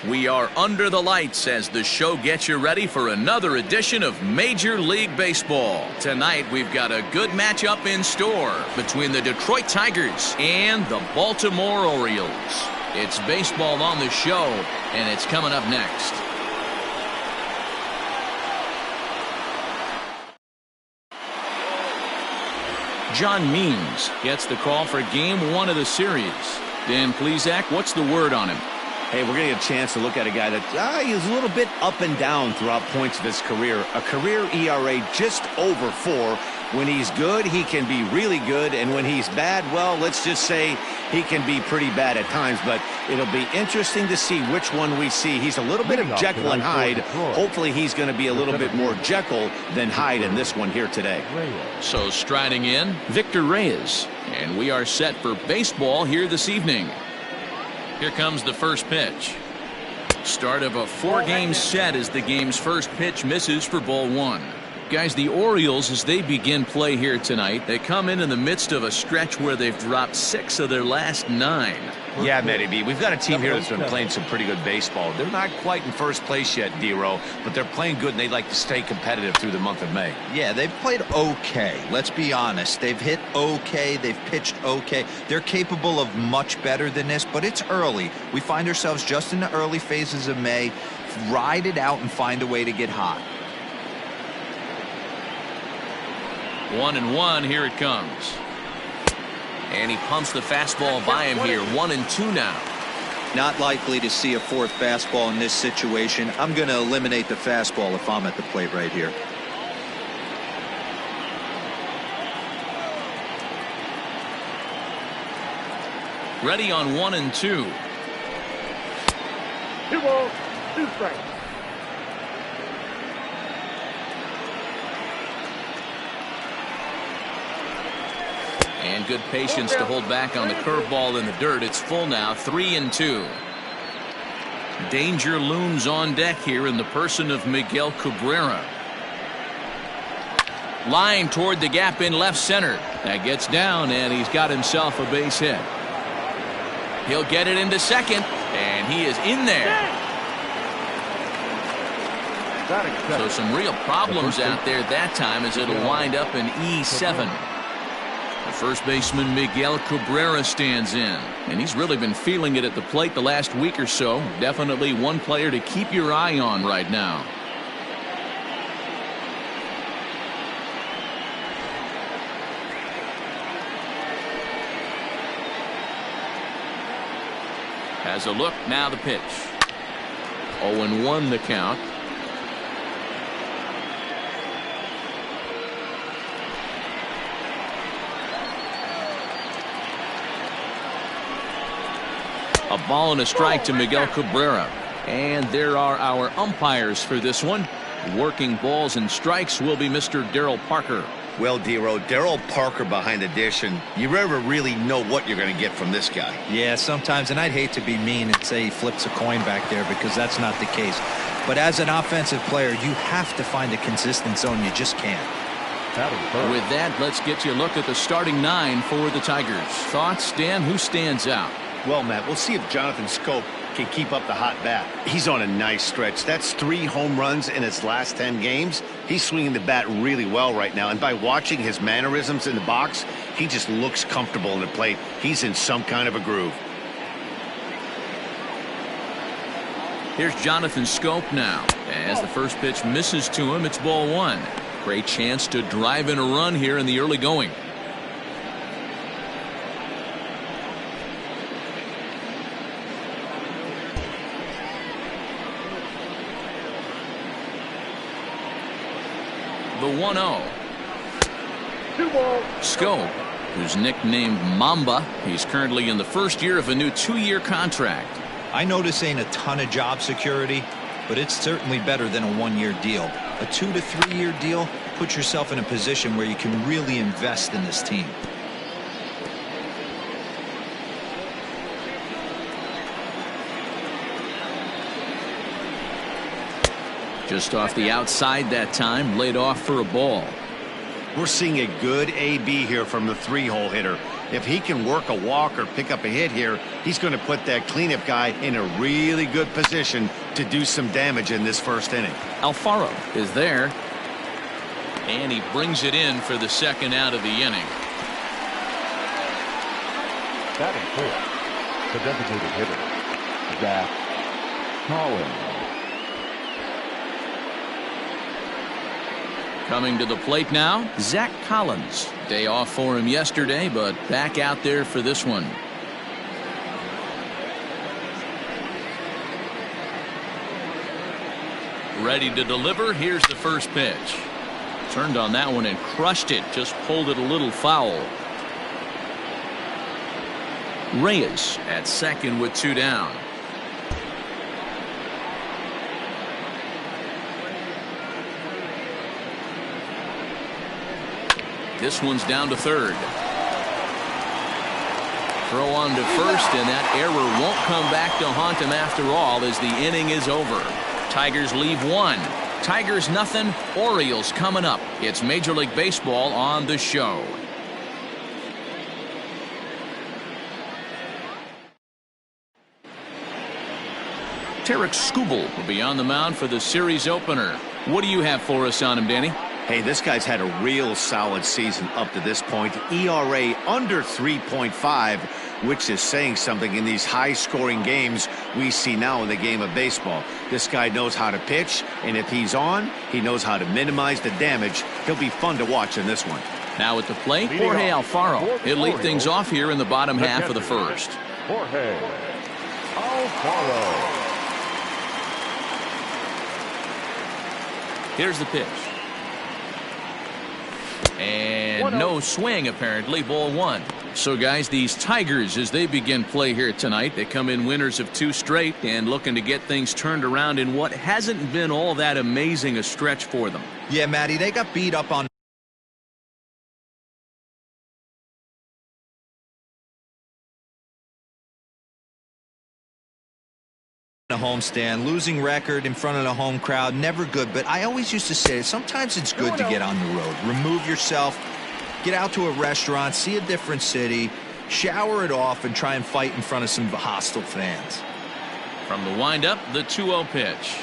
We are under the lights as the show gets you ready for another edition of Major League Baseball. Tonight we've got a good matchup in store between the Detroit Tigers and the Baltimore Orioles. It's baseball on the show, and it's coming up next. John Means gets the call for Game 1 of the series. Dan Plesac, what's the word on him? Hey, we're going to get a chance to look at a guy that he's a little bit up and down throughout points of his career. A career ERA just over 4. When he's good, he can be really good. And when he's bad, well, let's just say he can be pretty bad at times. But it'll be interesting to see which one we see. He's a little bit of Jekyll and Hyde. Hopefully he's going to be a little bit more Jekyll than Hyde in this one here today. So striding in, Victor Reyes. And we are set for baseball here this evening. Here comes the first pitch. Start of a 4-game set as the game's first pitch misses for ball 1. Guys, the Orioles, as they begin play here tonight, they come in the midst of a stretch where they've dropped 6 of their last 9. Yeah, Matty B, we've got a team here that's been playing some pretty good baseball. They're not quite in first place yet, D-Row, but they're playing good, and they'd like to stay competitive through the month of May. Yeah, they've played okay. Let's be honest. They've hit okay. They've pitched okay. They're capable of much better than this, but it's early. We find ourselves just in the early phases of May. Ride it out and find a way to get hot. 1-1, here it comes. And he pumps the fastball by him here. 1-2 now. Not likely to see a fourth fastball in this situation. I'm going to eliminate the fastball if I'm at the plate right here. Ready on 1-2. 2 balls, 2 strikes. And good patience to hold back on the curveball in the dirt. It's full now, 3-2. Danger looms on deck here in the person of Miguel Cabrera. Line toward the gap in left center. That gets down, and he's got himself a base hit. He'll get it into second, and he is in there. So some real problems out there that time, as it'll wind up in E7. First baseman Miguel Cabrera stands in, and he's really been feeling it at the plate the last week or so. Definitely one player to keep your eye on right now. Has a look, now the pitch. 0-1 the count. A ball and a strike to Miguel Cabrera. And there are our umpires for this one. Working balls and strikes will be Mr. Darryl Parker. Well, D-Row, Darryl Parker behind the dish, and you never really know what you're going to get from this guy. Yeah, sometimes, and I'd hate to be mean and say he flips a coin back there, because that's not the case. But as an offensive player, you have to find a consistent zone. You just can't. With that, let's get you a look at the starting 9 for the Tigers. Thoughts, Dan? Who stands out? Well, Matt, we'll see if Jonathan Schoop can keep up the hot bat. He's on a nice stretch. That's 3 home runs in his last 10 games. He's swinging the bat really well right now, and by watching his mannerisms in the box, he just looks comfortable in the plate. He's in some kind of a groove. Here's Jonathan Schoop now. As the first pitch misses to him, it's ball 1. Great chance to drive in a run here in the early going. The 1-0. 2 balls. Schoop, who's nicknamed Mamba, he's currently in the first year of a new 2-year contract. I know this ain't a ton of job security, but it's certainly better than a 1-year deal. A 2 to 3 year deal puts yourself in a position where you can really invest in this team. Just off the outside that time, laid off for a ball. We're seeing a good AB here from the 3-hole hitter. If he can work a walk or pick up a hit here, he's going to put that cleanup guy in a really good position to do some damage in this first inning. Alfaro is there. And he brings it in for the second out of the inning. Batting fourth, the designated hitter, Zach Collins. Coming to the plate now, Zach Collins. Day off for him yesterday, but back out there for this one. Ready to deliver. Here's the first pitch. Turned on that one and crushed it. Just pulled it a little foul. Reyes at second with 2 down. This one's down to third. Throw on to first, and that error won't come back to haunt him after all as the inning is over. Tigers leave 1. Tigers nothing. Orioles coming up. It's Major League Baseball on the show. Tarek Skubal will be on the mound for the series opener. What do you have for us on him, Danny? Hey, this guy's had a real solid season up to this point. ERA under 3.5, which is saying something in these high-scoring games we see now in the game of baseball. This guy knows how to pitch, and if he's on, he knows how to minimize the damage. He'll be fun to watch in this one. Now at the plate, Jorge Alfaro. He'll lead things off here in the bottom half of the first. Jorge Alfaro. Here's the pitch. And no swing, apparently. Ball 1. So, guys, these Tigers, as they begin play here tonight, they come in winners of 2 straight and looking to get things turned around in what hasn't been all that amazing a stretch for them. Yeah, Matty, they got beat up on a homestand, losing record in front of the home crowd, never good. But I always used to say sometimes it's good to get on the road, remove yourself, get out to a restaurant, see a different city, shower it off, and try and fight in front of some hostile fans. From the windup, the 2-0 pitch.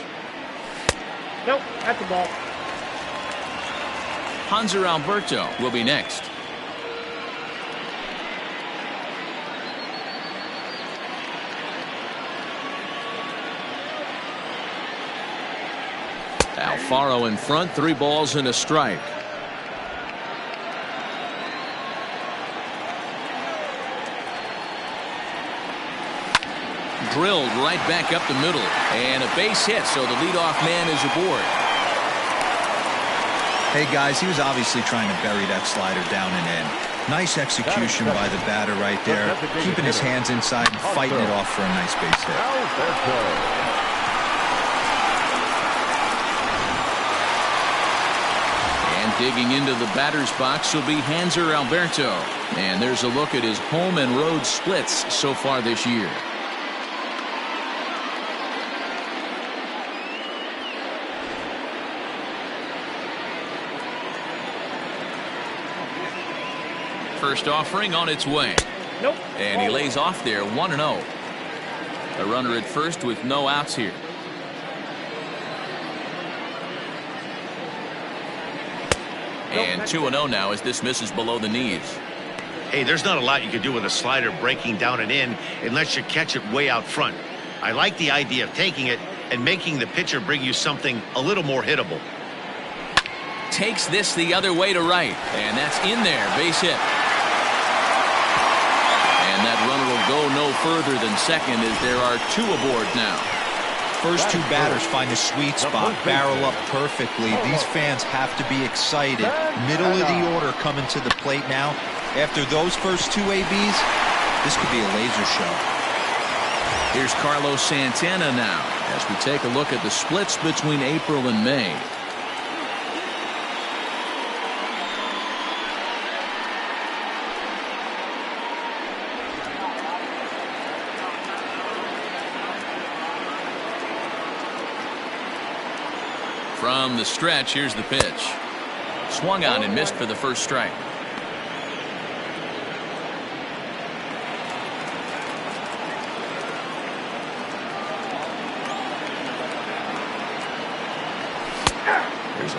Nope, that's the ball. Hanser Alberto will be next. Alfaro in front, 3 balls and a strike. Drilled right back up the middle, and a base hit, so the leadoff man is aboard. Hey guys, he was obviously trying to bury that slider down and in. Nice execution by the batter right there, keeping his hands inside and fighting it off for a nice base hit. Digging into the batter's box will be Hanser Alberto. And there's a look at his home and road splits so far this year. First offering on its way. Nope. And he lays off there 1-0. A runner at first with no outs here. And 2-0 now as this misses below the knees. Hey, there's not a lot you can do with a slider breaking down and in unless you catch it way out front. I like the idea of taking it and making the pitcher bring you something a little more hittable. Takes this the other way to right. And that's in there. Base hit. And that runner will go no further than second as there are 2 aboard now. First 2 batters find a sweet spot, barrel up perfectly. These fans have to be excited. Middle of the order coming to the plate now. After those first 2 ABs, this could be a laser show. Here's Carlos Santana now as we take a look at the splits between April and May. From the stretch, here's the pitch. Swung on and missed for the first strike.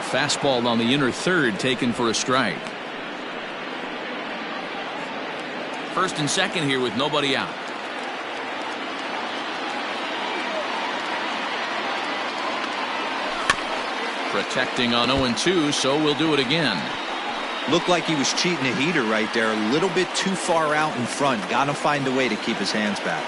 fastball on the inner third taken for a strike. First and second here with nobody out. Protecting on 0-2, so we'll do it again. Looked like he was cheating a heater right there. A little bit too far out in front. Got to find a way to keep his hands back.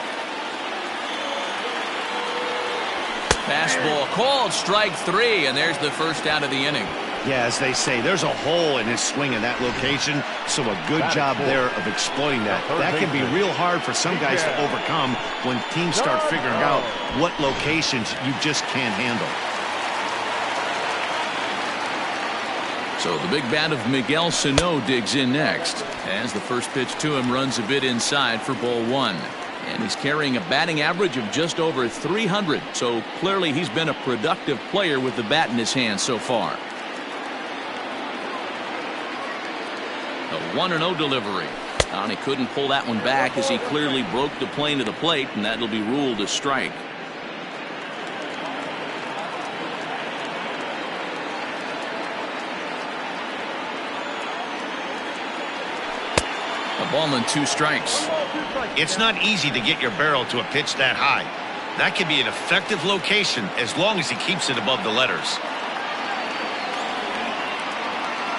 Fastball called, strike 3, and there's the first out of the inning. Yeah, as they say, there's a hole in his swing in that location, so a good job there of exploiting that. That can be real hard for some guys to overcome when teams start figuring out what locations you just can't handle. So the big bat of Miguel Sano digs in next, as the first pitch to him runs a bit inside for ball 1. And he's carrying a batting average of just over 300, so clearly he's been a productive player with the bat in his hand so far. A 1-0 delivery. And he couldn't pull that one back as he clearly broke the plane to the plate, and that'll be ruled a strike. A ball and 2 strikes. It's not easy to get your barrel to a pitch that high. That can be an effective location as long as he keeps it above the letters.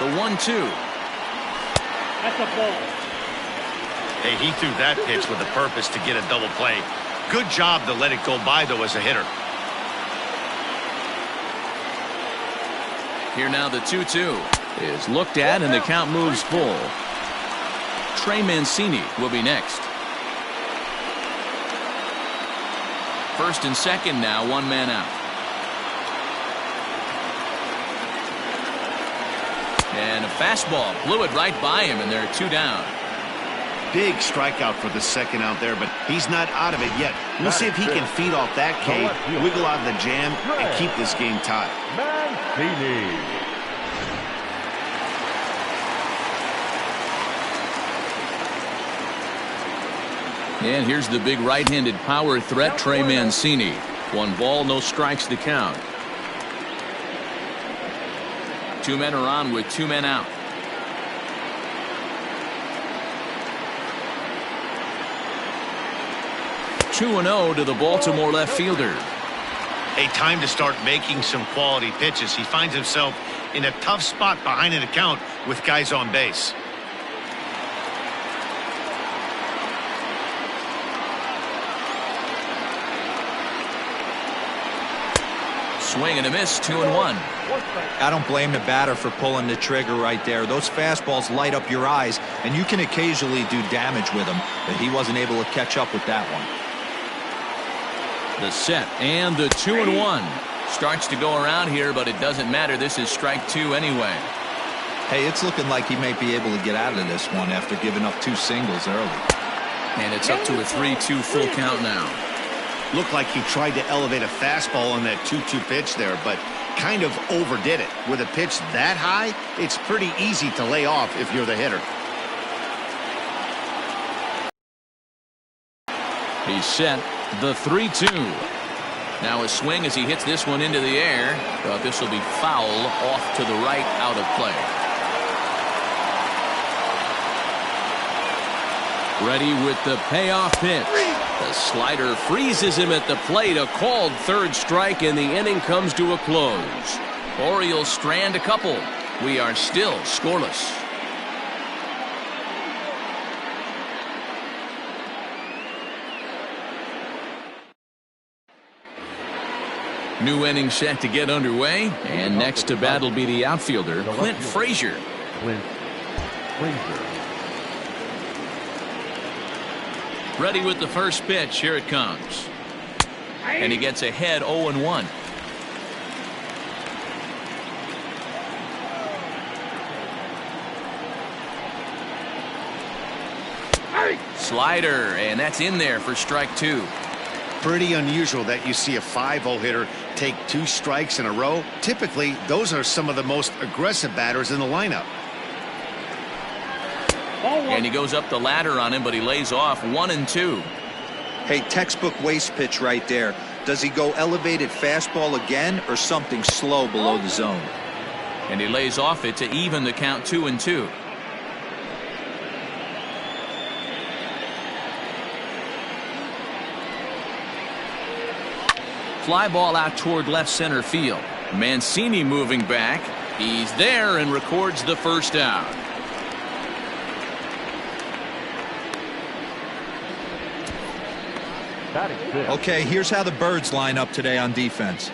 The 1-2. That's a ball. Hey, he threw that pitch with a purpose to get a double play. Good job to let it go by, though, as a hitter. Here now the 2-2 is looked at, and the count moves full. Trey Mancini will be next. First and second now, 1 man out. And a fastball blew it right by him, and there are 2 down. Big strikeout for the second out there, but he's not out of it yet. We'll see if he can feed off that K, wiggle out of the jam, and keep this game tied. Mancini. And here's the big right-handed power threat, Trey Mancini. 1 ball, no strikes to count. 2 men are on with 2 men out. (2-0) to the Baltimore left fielder. Hey, time to start making some quality pitches. He finds himself in a tough spot behind an account with guys on base. Swing and a miss, 2-1. I don't blame the batter for pulling the trigger right there. Those fastballs light up your eyes, and you can occasionally do damage with them, but he wasn't able to catch up with that one. The set and the 2-1 starts to go around here, but it doesn't matter. This is strike 2 anyway. Hey, it's looking like he might be able to get out of this one after giving up 2 singles early. And it's up to a 3-2 full count now. Looked like he tried to elevate a fastball on that 2-2 pitch there, but kind of overdid it. With a pitch that high, it's pretty easy to lay off if you're the hitter. He's set. The 3-2. Now a swing as he hits this one into the air, but this will be foul off to the right, out of play. Ready with the payoff pitch. The slider freezes him at the plate. A called 3rd strike, and the inning comes to a close. Orioles strand a couple. We are still scoreless. New inning set to get underway, and next to bat will be the outfielder, Clint Frazier. Clint Frazier. Ready with the first pitch. Here it comes. And he gets ahead 0-1. Slider, and that's in there for strike 2. Pretty unusual that you see a 5-0 hitter take 2 strikes in a row. Typically, those are some of the most aggressive batters in the lineup. And he goes up the ladder on him, but he lays off 1-2. Hey, textbook waste pitch right there. Does he go elevated fastball again or something slow below the zone? And he lays off it to even the count 2-2. Fly ball out toward left center field. Mancini moving back. He's there and records the first out. Okay, here's how the Birds line up today on defense.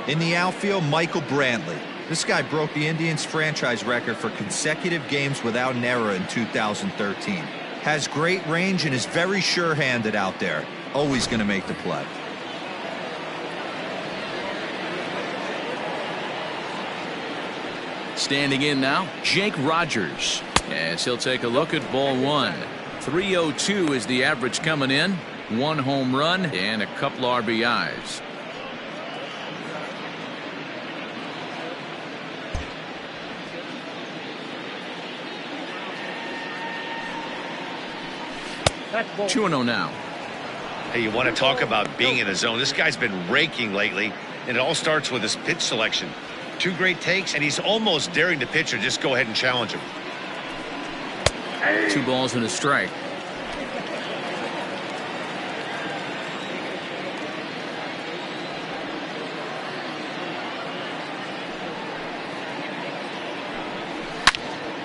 In the outfield, Michael Brantley. This guy broke the Indians franchise record for consecutive games without an error in 2013. Has great range and is very sure-handed out there. Always going to make the play. Standing in now, Jake Rogers. As he'll take a look at ball one. 302 is the average coming in. 1 home run and a couple RBIs. That's ball. 2-0 now. Hey, you want to talk about being in the zone? This guy's been raking lately, and it all starts with his pitch selection. 2 great takes, and he's almost daring the pitcher just go ahead and challenge him. 2 balls and a strike.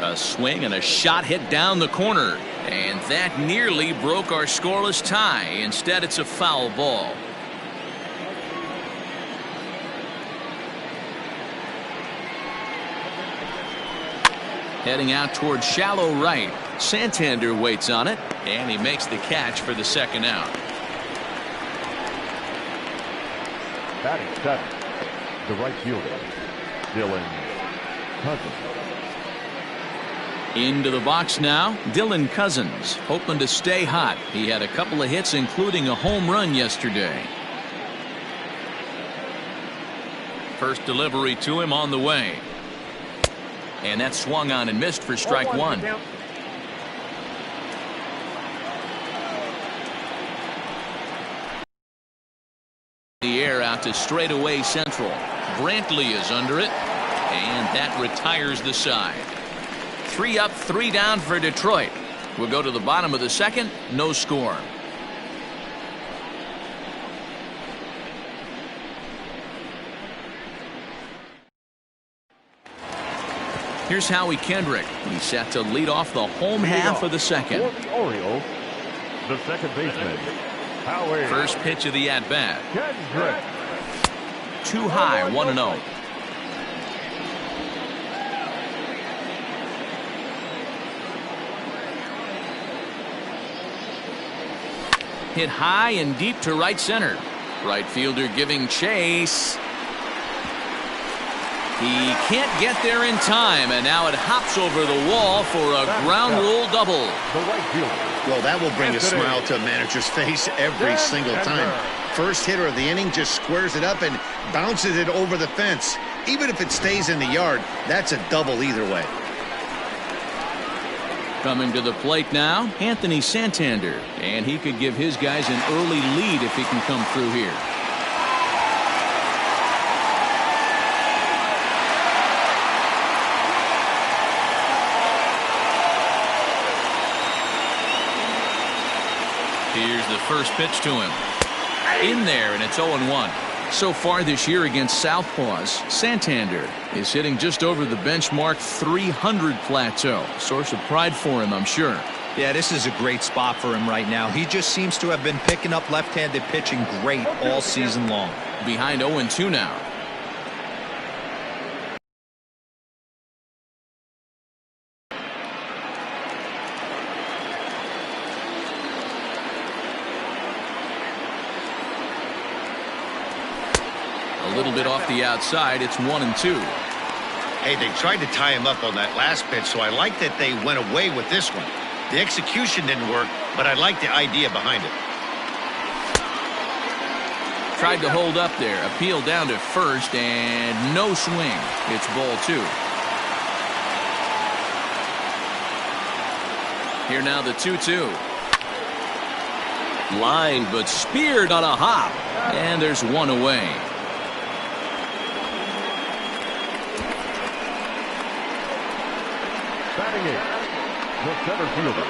A swing and a shot hit down the corner. And that nearly broke our scoreless tie. Instead, it's a foul ball. Heading out towards shallow right. Santander waits on it, and he makes the catch for the second out. Batting seventh, the right fielder, Dylan Cousins. Into the box now, Dylan Cousins, hoping to stay hot. He had a couple of hits, including a home run yesterday. First delivery to him on the way. And that swung on and missed for strike one. The air out to straightaway central. Brantley is under it, and that retires the side. 3 up, 3 down for Detroit. We'll go to the bottom of the second. No score. Here's Howie Kendrick. He's set to lead off the home half of the second. For the Orioles, the second baseman, Howie. First pitch of the at-bat. Kendrick. Too high, 1-0. Hit high and deep to right center. Right fielder giving chase. He can't get there in time, and now it hops over the wall for a ground rule double. The right fielder. Well, that will bring a smile to a manager's face every single time. First hitter of the inning just squares it up and bounces it over the fence. Even if it stays in the yard, that's a double either way. Coming to the plate now, Anthony Santander, and he could give his guys an early lead if he can come through here. Here's the first pitch to him. In there, and it's 0-1. So far this year against Southpaws, Santander is hitting just over the benchmark 300 plateau. Source of pride for him, I'm sure. Yeah, this is a great spot for him right now. He just seems to have been picking up left-handed pitching great all season long. Behind 0-2 now. A little bit off the outside. It's 1-2. Hey, they tried to tie him up on that last pitch, so I like that they went away with this one. The execution didn't work, but I like the idea behind it. Tried to hold up there. Appeal down to first, and no swing. It's ball 2. Here now the 2-2. Line, but speared on a hop. And there's one away. Batting eighth, the center fielder,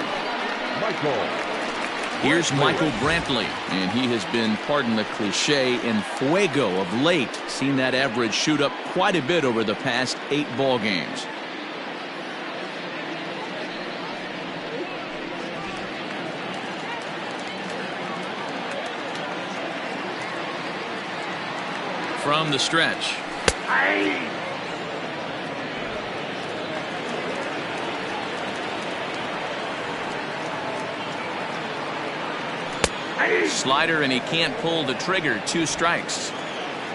Michael. Here's Michael Brantley, and he has been, pardon the cliche, en fuego of late. Seen that average shoot up quite a bit over the past 8 ball games. From the stretch. Slider, and he can't pull the trigger. 2 strikes.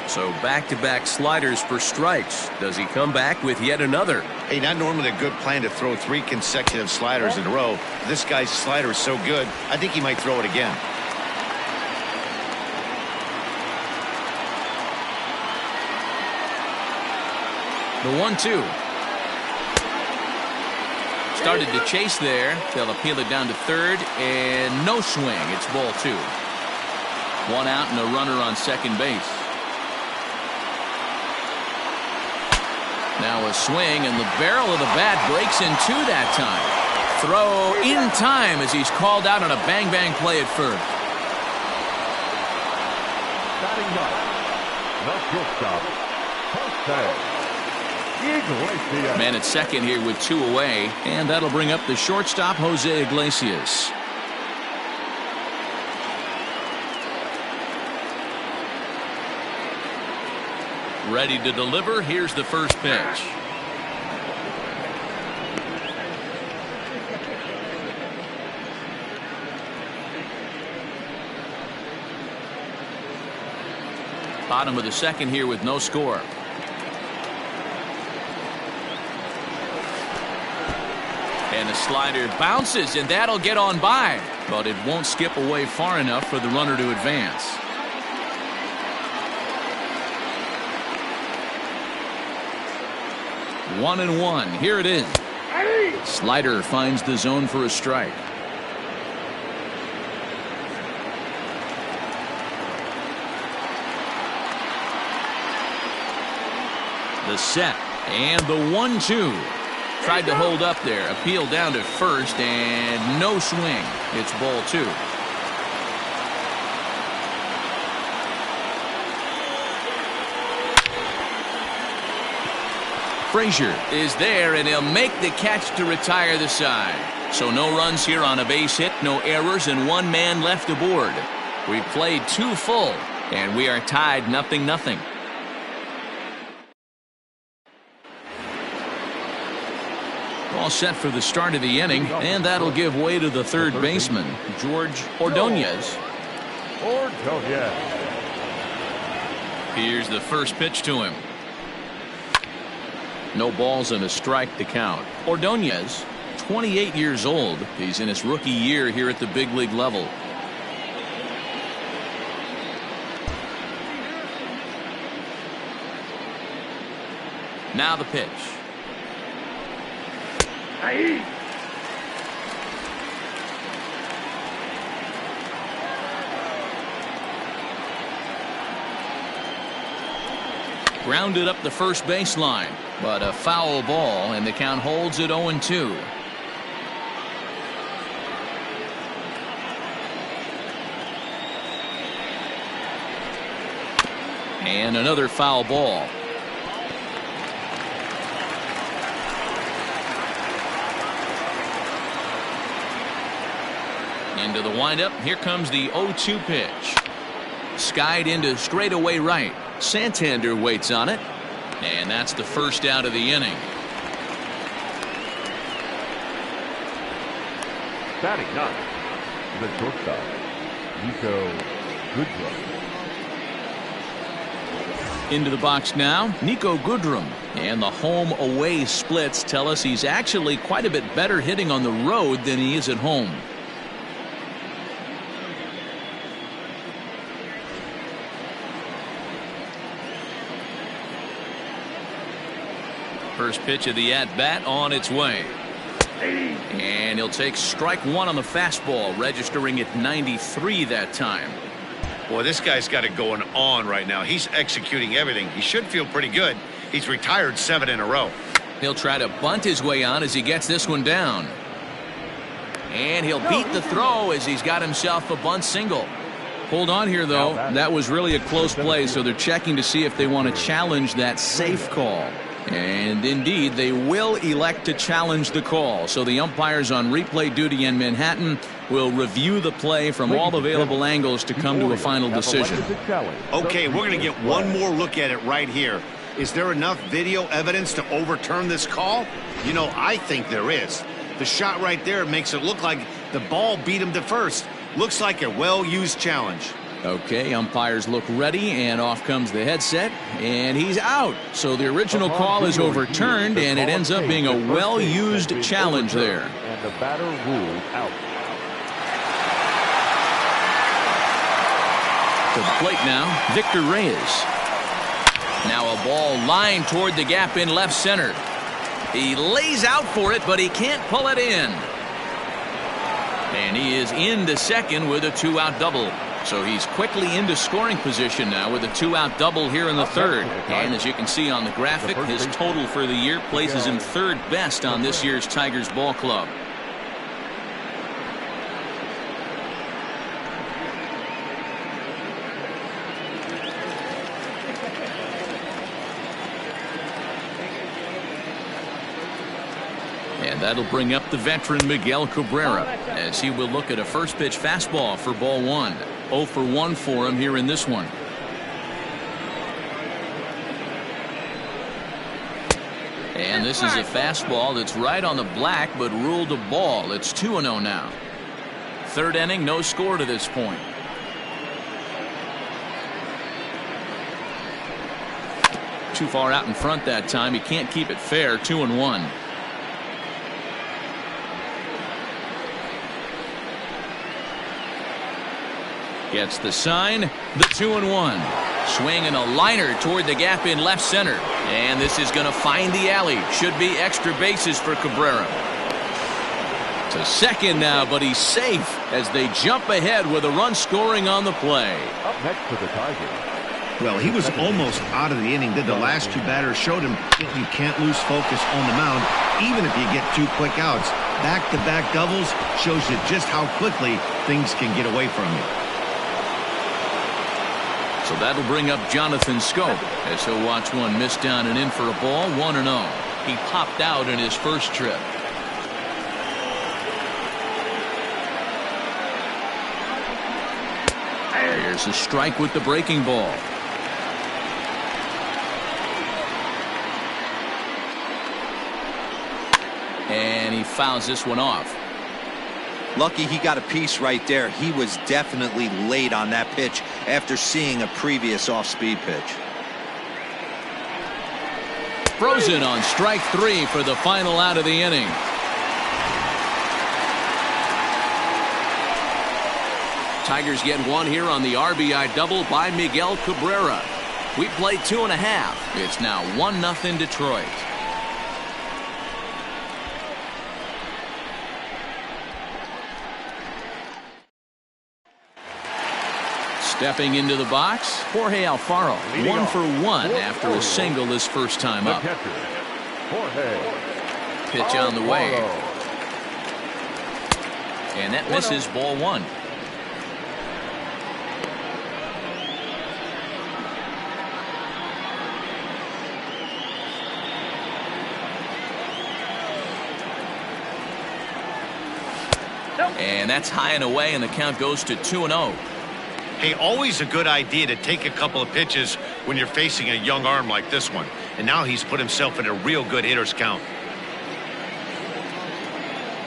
So back-to-back sliders for strikes. Does he come back with yet another? Hey, not normally a good plan to throw 3 consecutive sliders in a row. This guy's slider is so good, I think he might throw it again. The 1-2. Started to chase there. They'll appeal it down to third, and no swing. It's ball 2. 1 out and a runner on second base. Now a swing, and the barrel of the bat breaks in 2 that time. Throw in time as he's called out on a bang-bang play at first. Batting ninth, the shortstop, Jose Iglesias. Man at second here with 2 away, and that'll bring up the shortstop, Jose Iglesias. Ready to deliver. Here's the first pitch. Bottom of the second here with no score. And the slider bounces, and that'll get on by, but it won't skip away far enough for the runner to advance. One and one. Here it is. Slider finds the zone for a strike. The set and the 1-2. Tried to hold up there. Appeal down to first, and no swing. It's ball 2. Frazier is there, and he'll make the catch to retire the side. So no runs here on a base hit, no errors, and 1 man left aboard. We've played 2 full, and we are tied 0-0. All set for the start of the inning, and that'll give way to the third baseman, George Ordonez. Here's the first pitch to him. No balls and a strike to count. Ordonez, 28 years old. He's in his rookie year here at the big league level. Now the pitch. Grounded up the first baseline, but a foul ball, and the count holds at 0-2. And another foul ball. Into the windup. Here comes the 0-2 pitch. Skied into straightaway right. Santander waits on it, and that's the first out of the inning. Batting ninth, the shortstop, Nico Goodrum. Into the box now, Nico Goodrum. And the home-away splits tell us he's actually quite a bit better hitting on the road than he is at home. First pitch of the at-bat on its way. And he'll take strike 1 on the fastball, registering at 93 that time. Boy, this guy's got it going on right now. He's executing everything. He should feel pretty good. He's retired 7 in a row. He'll try to bunt his way on as he gets this one down. And he'll beat the throw as he's got himself a bunt single. Hold on here, though. That was really a close play, so they're checking to see if they want to challenge that safe call. And indeed, they will elect to challenge the call. So the umpires on replay duty in Manhattan will review the play from all available angles to come to a final decision. Okay, we're going to get one more look at it right here. Is there enough video evidence to overturn this call? You know, I think there is. The shot right there makes it look like the ball beat him to first. Looks like a well-used challenge. Okay, umpires look ready, and off comes the headset, and he's out. So the original call is overturned, and it ends up being a well-used challenge there. And the batter ruled out. To the plate now, Victor Reyes. Now a ball lined toward the gap in left center. He lays out for it, but he can't pull it in. And he is into second with a two-out double. So he's quickly into scoring position now with a two-out double here in the third. And as you can see on the graphic, his total for the year places him third best on this year's Tigers ball club. And that'll bring up the veteran Miguel Cabrera as he will look at a first pitch fastball for ball one. 0 for 1 for him here in this one. And this is a fastball that's right on the black but ruled a ball. It's 2-0 now. Third inning, no score to this point. Too far out in front that time. He can't keep it fair. 2-1. Gets the sign, the 2-1. Swing and a liner toward the gap in left center. And this is going to find the alley. Should be extra bases for Cabrera. To second now, but he's safe as they jump ahead with a run scoring on the play. Up next for the Tigers. Well, he was almost out of the inning. Did the last two batters showed him you can't lose focus on the mound, even if you get two quick outs. Back-to-back doubles shows you just how quickly things can get away from you. So that'll bring up Jonathan Scope as he'll watch one miss down and in for a ball. 1-0. He popped out in his first trip. Here's a strike with the breaking ball. And he fouls this one off. Lucky he got a piece right there. He was definitely late on that pitch after seeing a previous off-speed pitch. Frozen on strike three for the final out of the inning. Tigers get one here on the RBI double by Miguel Cabrera. We played 2.5. It's now 1-0 Detroit. Stepping into the box, Jorge Alfaro, 1 for 1 after a single his first time up. Pitch on the way. And that misses ball one. And that's high and away, and the count goes to 2-0. Hey, always a good idea to take a couple of pitches when you're facing a young arm like this one. And now he's put himself in a real good hitter's count.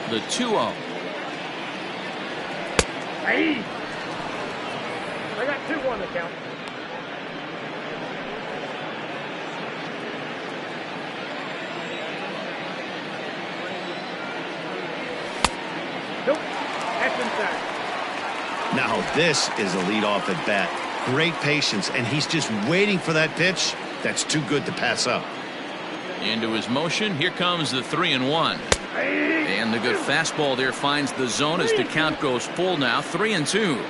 The 2-0. Hey! I got 2-1 to count. Nope. That's inside. Now this is a leadoff at bat. Great patience, and he's just waiting for that pitch. That's too good to pass up. Into his motion. Here comes the 3-1. And the good fastball there finds the zone as the count goes full now. 3-2.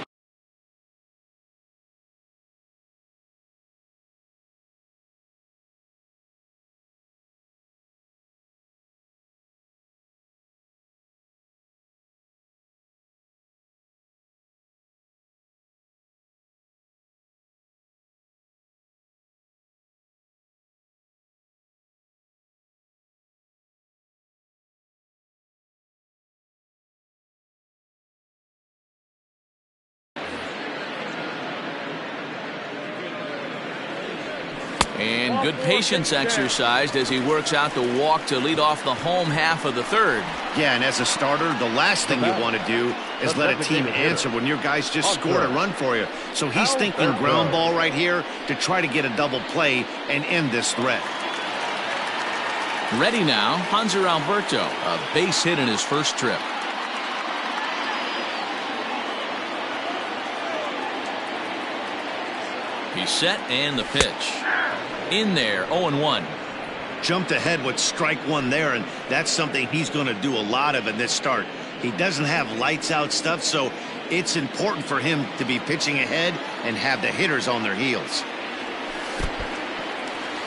Good patience exercised as he works out the walk to lead off the home half of the third. Yeah, and as a starter, the last thing you want to do is let a team answer when your guys just scored a run for you. So he's thinking ground ball right here to try to get a double play and end this threat. Ready now, Hanser Alberto, a base hit in his first trip. He's set and the pitch. In there, 0-1. Jumped ahead with strike one there, and that's something he's going to do a lot of in this start. He doesn't have lights out stuff, so it's important for him to be pitching ahead and have the hitters on their heels.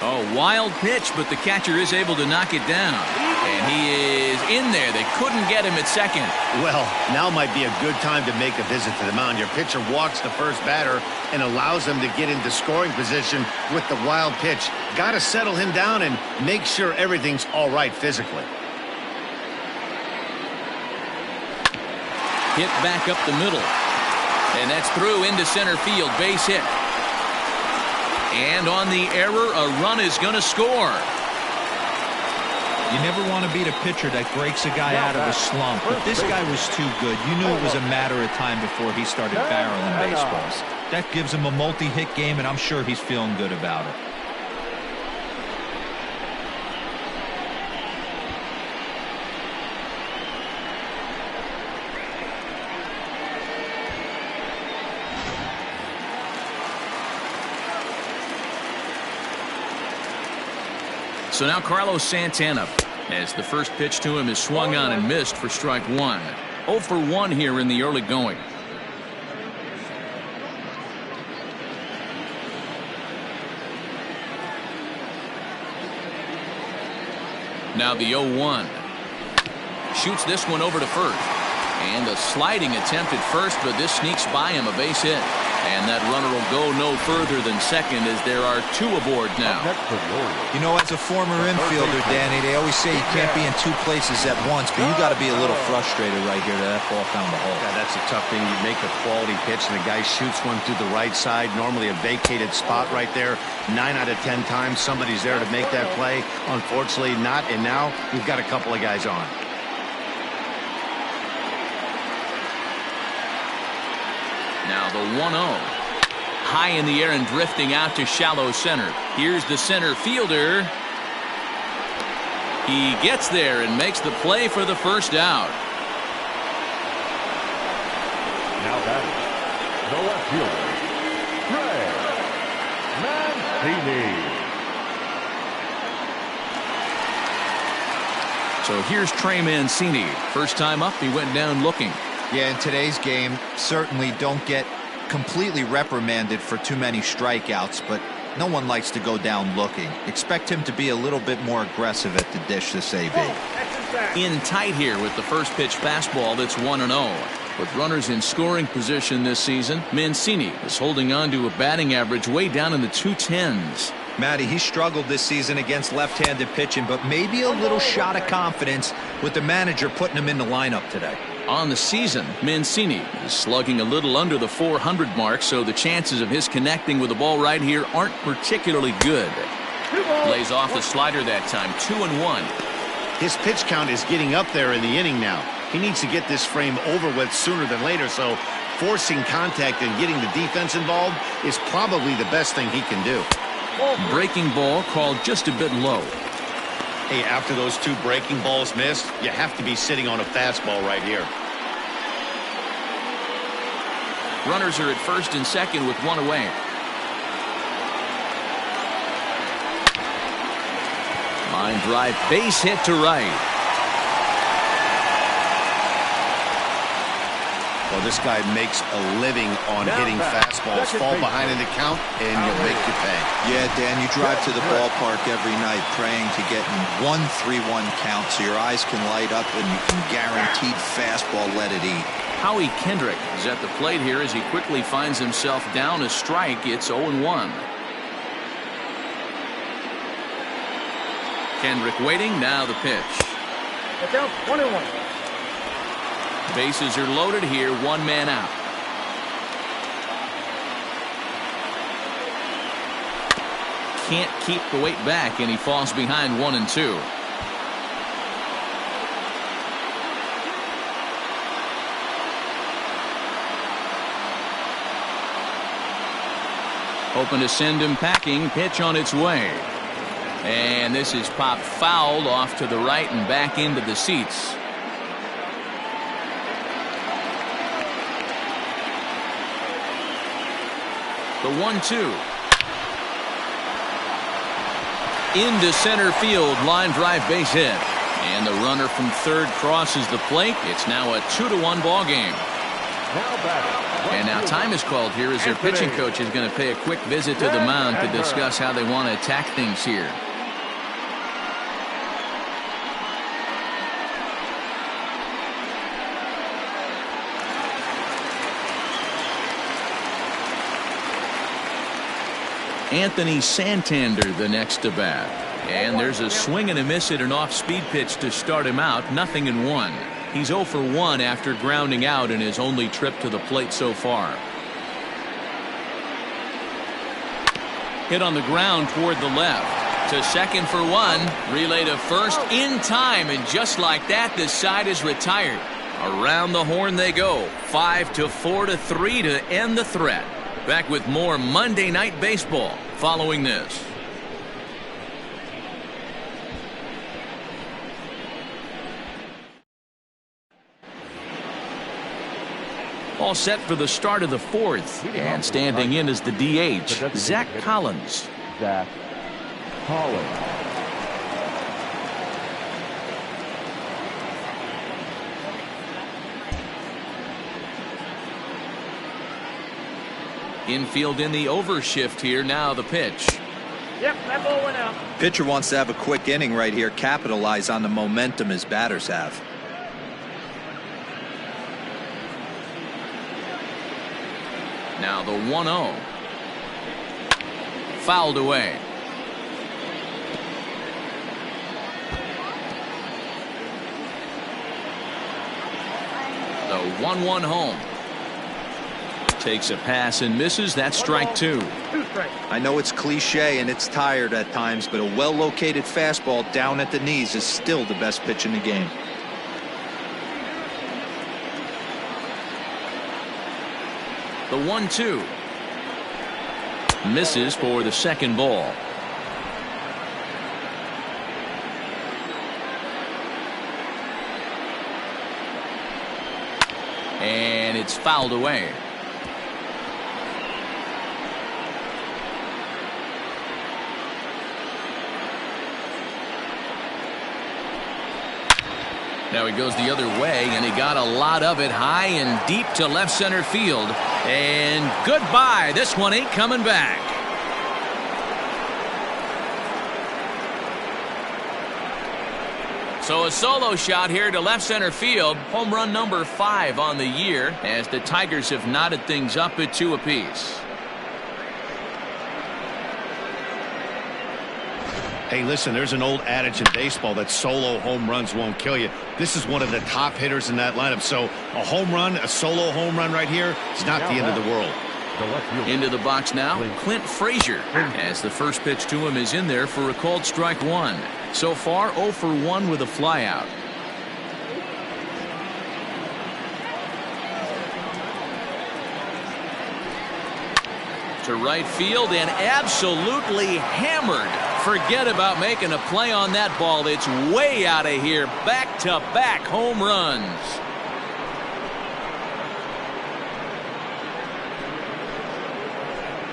Oh, wild pitch, but the catcher is able to knock it down. And he is in there. They couldn't get him at second. Well, now might be a good time to make a visit to the mound. Your pitcher walks the first batter and allows him to get into scoring position with the wild pitch. Got to settle him down and make sure everything's all right physically. Hit back up the middle. And that's through into center field. Base hit. And on the error, a run is going to score. You never want to beat a pitcher that breaks a guy out of a slump, but this guy was too good. You knew it was a matter of time before he started barreling baseballs. That gives him a multi-hit game, and I'm sure he's feeling good about it. So now Carlos Santana, as the first pitch to him is swung on and missed for strike one. 0 for 1 here in the early going. Now the 0-1. Shoots this one over to first. And a sliding attempt at first, but this sneaks by him, a base hit. And that runner will go no further than second as there are two aboard now. You know, as a former infielder, Danny, they always say you can't be in two places at once, but you got to be a little frustrated right here that ball found the hole. Yeah, that's a tough thing. You make a quality pitch and the guy shoots one through the right side, normally a vacated spot right there. 9 out of 10 times somebody's there to make that play. Unfortunately not, and now we've got a couple of guys on. Now the 1-0. High in the air and drifting out to shallow center. Here's the center fielder. He gets there and makes the play for the first out. Now batting, the left fielder, Trey Mancini. So here's Trey Mancini. First time up, he went down looking. Yeah, in today's game, certainly don't get completely reprimanded for too many strikeouts, but no one likes to go down looking. Expect him to be a little bit more aggressive at the dish this AB. In tight here with the first pitch fastball that's 1-0. With runners in scoring position this season, Mancini is holding on to a batting average way down in the 210s. Matty, he struggled this season against left-handed pitching, but maybe a little shot of confidence with the manager putting him in the lineup today. On the season, Mancini is slugging a little under the 400 mark, so the chances of his connecting with the ball right here aren't particularly good. Lays off the slider that time, 2-1. His pitch count is getting up there in the inning now. He needs to get this frame over with sooner than later, so forcing contact and getting the defense involved is probably the best thing he can do. Breaking ball called just a bit low. Hey, after those two breaking balls missed, you have to be sitting on a fastball right here. Runners are at first and second with one away. Line drive, base hit to right. Well, this guy makes a living on hitting fastballs. Fall behind in the count, and you'll make you pay. Yeah, Dan, you drive to the ballpark every night praying to get in 1-3-1 count so your eyes can light up and you can guaranteed fastball let it eat. Howie Kendrick is at the plate here as he quickly finds himself down a strike. It's 0-1. Kendrick waiting, now the pitch. Look out, 1-1. Bases are loaded here, one man out. can't keep the weight back, and he falls behind 1-2. Hoping to send him packing. Pitch on its way. And this is popped fouled off to the right and back into the seats. The 1-2. Into center field. Line drive base hit. And the runner from third crosses the plate. It's now a 2-1 ball game. And now time is called here as their pitching coach is going to pay a quick visit to the mound to discuss how they want to attack things here. Anthony Santander the next to bat. And there's a swing and a miss at an off-speed pitch to start him out. 0-1. He's 0 for 1 after grounding out in his only trip to the plate so far. Hit on the ground toward the left. To second for 1. Relay to first in time. And just like that, this side is retired. Around the horn they go. 5-4-3 to end the threat. Back with more Monday Night Baseball following this. All set for the start of the fourth. And standing in is the DH, Zach Collins. Zach Collins. Infield in the overshift here. Now the pitch. Yep, that ball went out. Pitcher wants to have a quick inning right here. Capitalize on the momentum his batters have. Now the 1-0. Fouled away. The 1-1 home. Takes a pass and misses. That's strike 2. I know it's cliche and it's tired at times, but a well-located fastball down at the knees is still the best pitch in the game. The 1-2. Misses for the second ball. And it's fouled away. Now he goes the other way, and he got a lot of it high and deep to left center field. And goodbye. This one ain't coming back. So a solo shot here to left center field. Home run number 5 on the year, as the Tigers have knotted things up at 2 apiece. Hey, listen, there's an old adage in baseball that solo home runs won't kill you. This is one of the top hitters in that lineup. So a home run, a solo home run right here, it's not the end of the world. Into the box now, Clint Frazier, as the first pitch to him is in there for a called strike 1. So far 0 for 1 with a flyout. To right field and absolutely hammered. Forget about making a play on that ball. It's way out of here. Back-to-back home runs.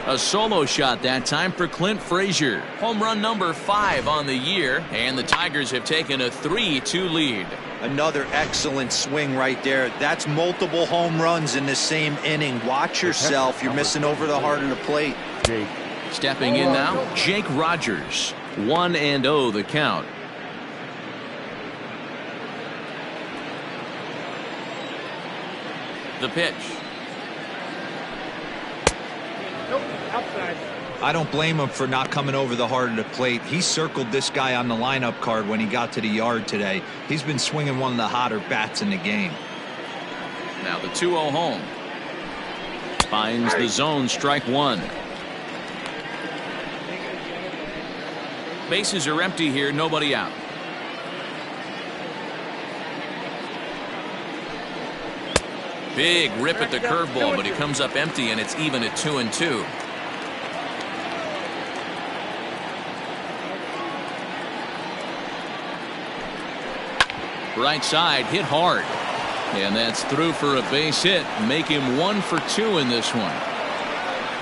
A solo shot that time for Clint Frazier. Home run number 5 on the year, and the Tigers have taken a 3-2 lead. Another excellent swing right there. That's multiple home runs in the same inning. Watch yourself. You're missing over the heart of the plate. Stepping in now, Jake Rogers. 1-0 the count. The pitch. Nope, outside. I don't blame him for not coming over the heart of the plate. He circled this guy on the lineup card when he got to the yard today. He's been swinging one of the hotter bats in the game. Now the 2-0 home. Finds the zone, strike 1. Bases are empty here, nobody out. Big rip at the curveball, but he comes up empty, and it's even at 2-2. Right side, hit hard. And that's through for a base hit. Make him 1 for 2 in this one.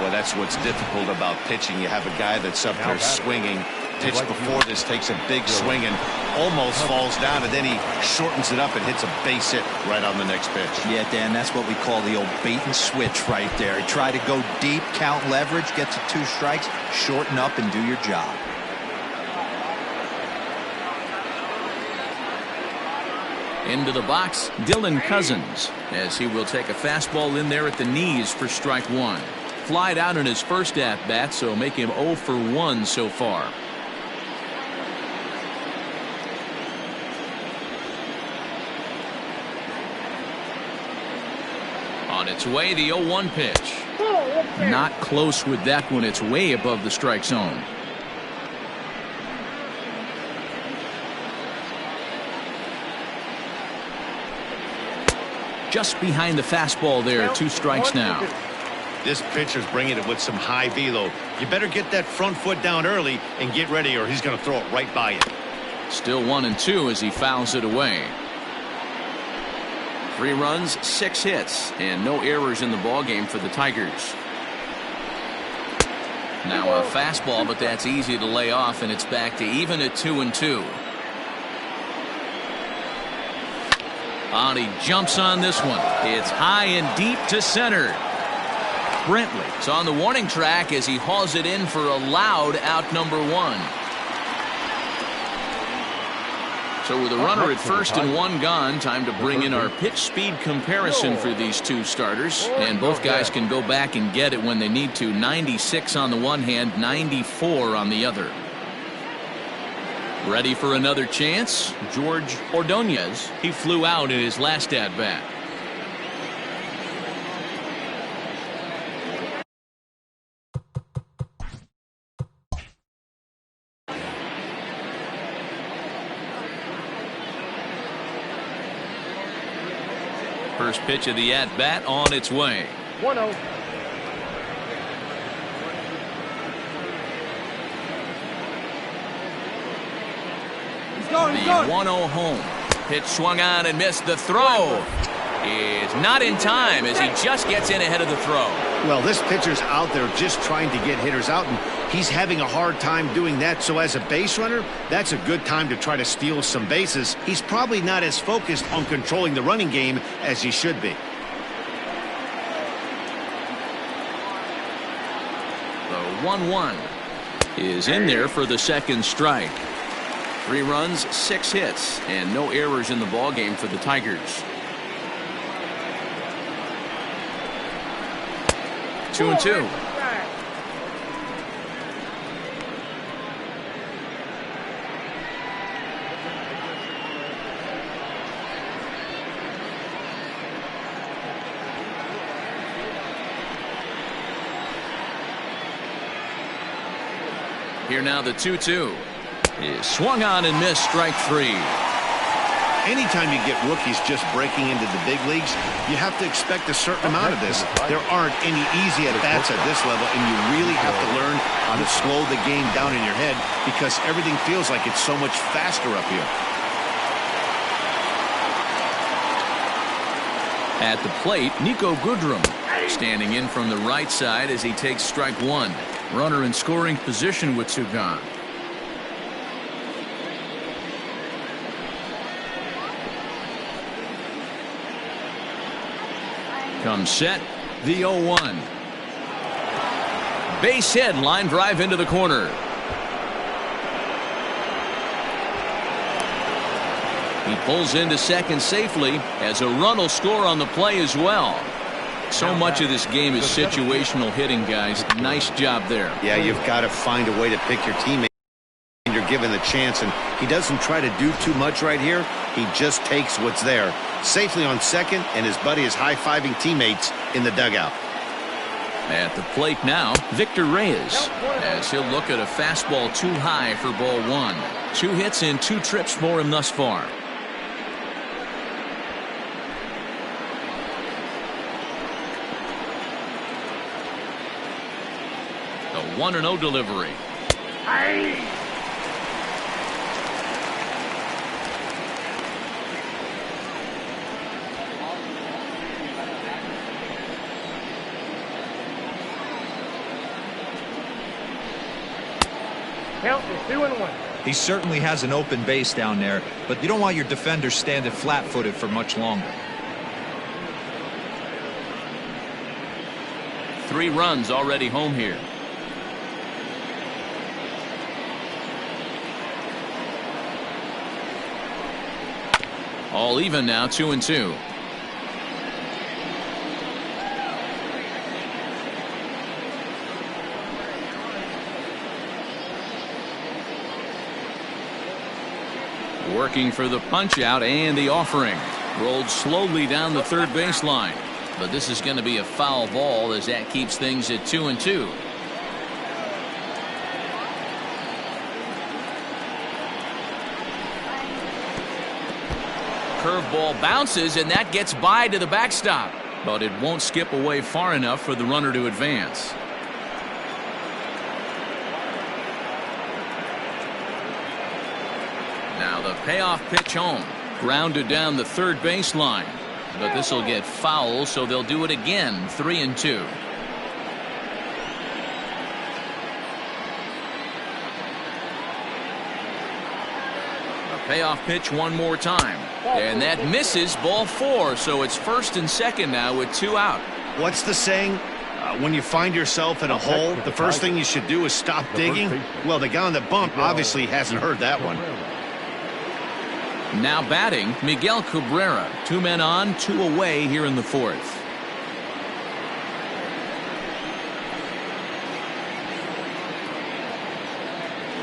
Well, that's what's difficult about pitching. You have a guy that's up there swinging. Pitch before this, takes a big swing and almost falls down, and then he shortens it up and hits a base hit right on the next pitch. Yeah, Dan, that's what we call the old bait and switch right there. Try to go deep, count leverage, get to 2 strikes, shorten up, and do your job. Into the box, Dylan Cousins, as he will take a fastball in there at the knees for strike 1. Flied out in his first at-bat, so make him 0 for 1 so far. On its way, the 0-1 pitch. Not close with that one. It's way above the strike zone. Just behind the fastball there. 2 strikes now. This pitcher's bringing it with some high velo. You better get that front foot down early and get ready, or he's going to throw it right by you. Still 1-2 as he fouls it away. 3 runs, 6 hits, and no errors in the ballgame for the Tigers. Now a fastball, but that's easy to lay off, and it's back to even at 2-2. He jumps on this one. It's high and deep to center. Brentley's on the warning track as he hauls it in for a loud out number 1. So with a runner at first and 1 gone, time to bring in our pitch speed comparison for these 2 starters. And both guys can go back and get it when they need to. 96 on the one hand, 94 on the other. Ready for another chance? George Ordonez. He flew out in his last at-bat. First pitch of the at-bat on its way. 1-0. The 1-0 home. Pitch swung on and missed. The throw is not in time as he just gets in ahead of the throw. Well, this pitcher's out there just trying to get hitters out, and he's having a hard time doing that. So as a base runner, that's a good time to try to steal some bases. He's probably not as focused on controlling the running game as he should be. The 1-1 is in there for the second strike. 3 runs, 6 hits, and no errors in the ballgame for the Tigers. 2-2. Here now the 2-2 is swung on and missed. Strike 3. Anytime you get rookies just breaking into the big leagues, you have to expect a certain amount of this. There aren't any easy at-bats at this level, and you really have to learn how to slow the game down in your head because everything feels like it's so much faster up here. At the plate, Nico Goodrum standing in from the right side as he takes strike 1. Runner in scoring position with 2 gone. Comes set, the 0-1. Base hit, line drive into the corner. He pulls into second safely as a run will score on the play as well. So much of this game is situational hitting, guys. Nice job there. Yeah, you've got to find a way to pick your teammate when you're given the chance, and he doesn't try to do too much right here. He just takes what's there. Safely on second, and his buddy is high-fiving teammates in the dugout. At the plate now, Victor Reyes, as he'll look at a fastball too high for ball one. 2 hits in 2 trips for him thus far. The 1-0 delivery. Count is 2-1. He certainly has an open base down there, but you don't want your defender standing flat-footed for much longer. 3 runs already home here. All even now, 2-2. Working for the punch out and the offering. Rolled slowly down the third baseline. But this is going to be a foul ball as that keeps things at 2-2. Curveball bounces and that gets by to the backstop. But it won't skip away far enough for the runner to advance. Now the payoff pitch home. Grounded down the third baseline. But this will get foul, so they'll do it again. 3-2. A payoff pitch one more time. And that misses, ball 4. So it's first and second now with 2 out. What's the saying? When you find yourself in a hole, the first thing you should do is stop digging. Well, the guy on the bump obviously hasn't heard that one. Now batting, Miguel Cabrera. 2 men on, 2 away here in the 4th.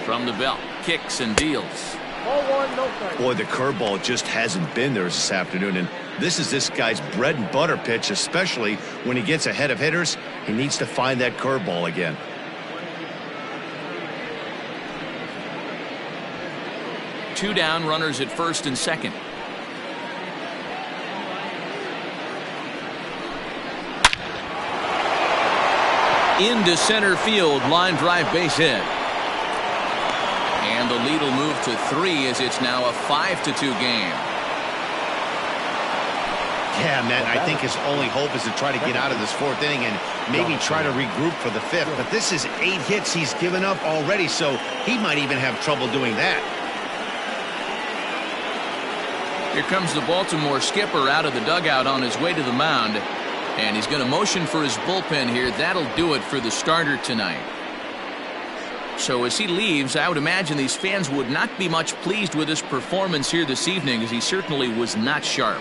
From the belt, kicks and deals. Ball 1, no strike. Boy, the curveball just hasn't been there this afternoon, and this is this guy's bread and butter pitch, especially when he gets ahead of hitters. He needs to find that curveball again. Two down, runners at first and second. Into center field, line drive base hit. And the lead will move to 3 as it's now a 5-2 game. Yeah, Matt, I think his only hope is to try to get out of this 4th inning and maybe try to regroup for the 5th. But this is 8 hits he's given up already, so he might even have trouble doing that. Here comes the Baltimore skipper out of the dugout on his way to the mound. And he's going to motion for his bullpen here. That'll do it for the starter tonight. So as he leaves, I would imagine these fans would not be much pleased with his performance here this evening, as he certainly was not sharp.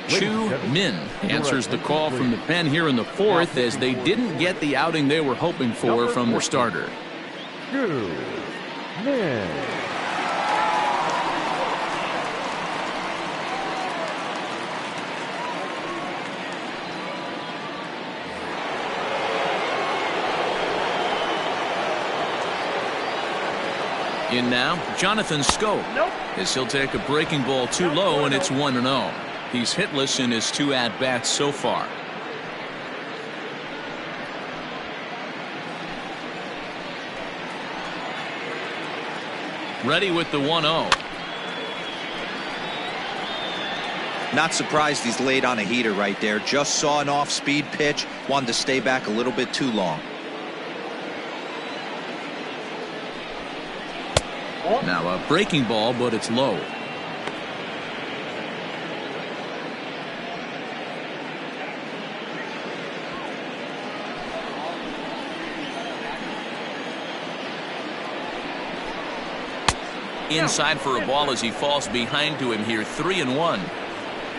Chu Min answers the call from the pen here in the 4th, as they didn't get the outing they were hoping for from their starter. Chu Min. In now, Jonathan Scope. As he'll take a breaking ball too low, and it's 1-0. He's hitless in his 2 at-bats so far. Ready with the 1-0. Not surprised he's laid on a heater right there. Just saw an off-speed pitch. Wanted to stay back a little bit too long. Now a breaking ball, but it's low. Inside for a ball as he falls behind to him here. 3-1.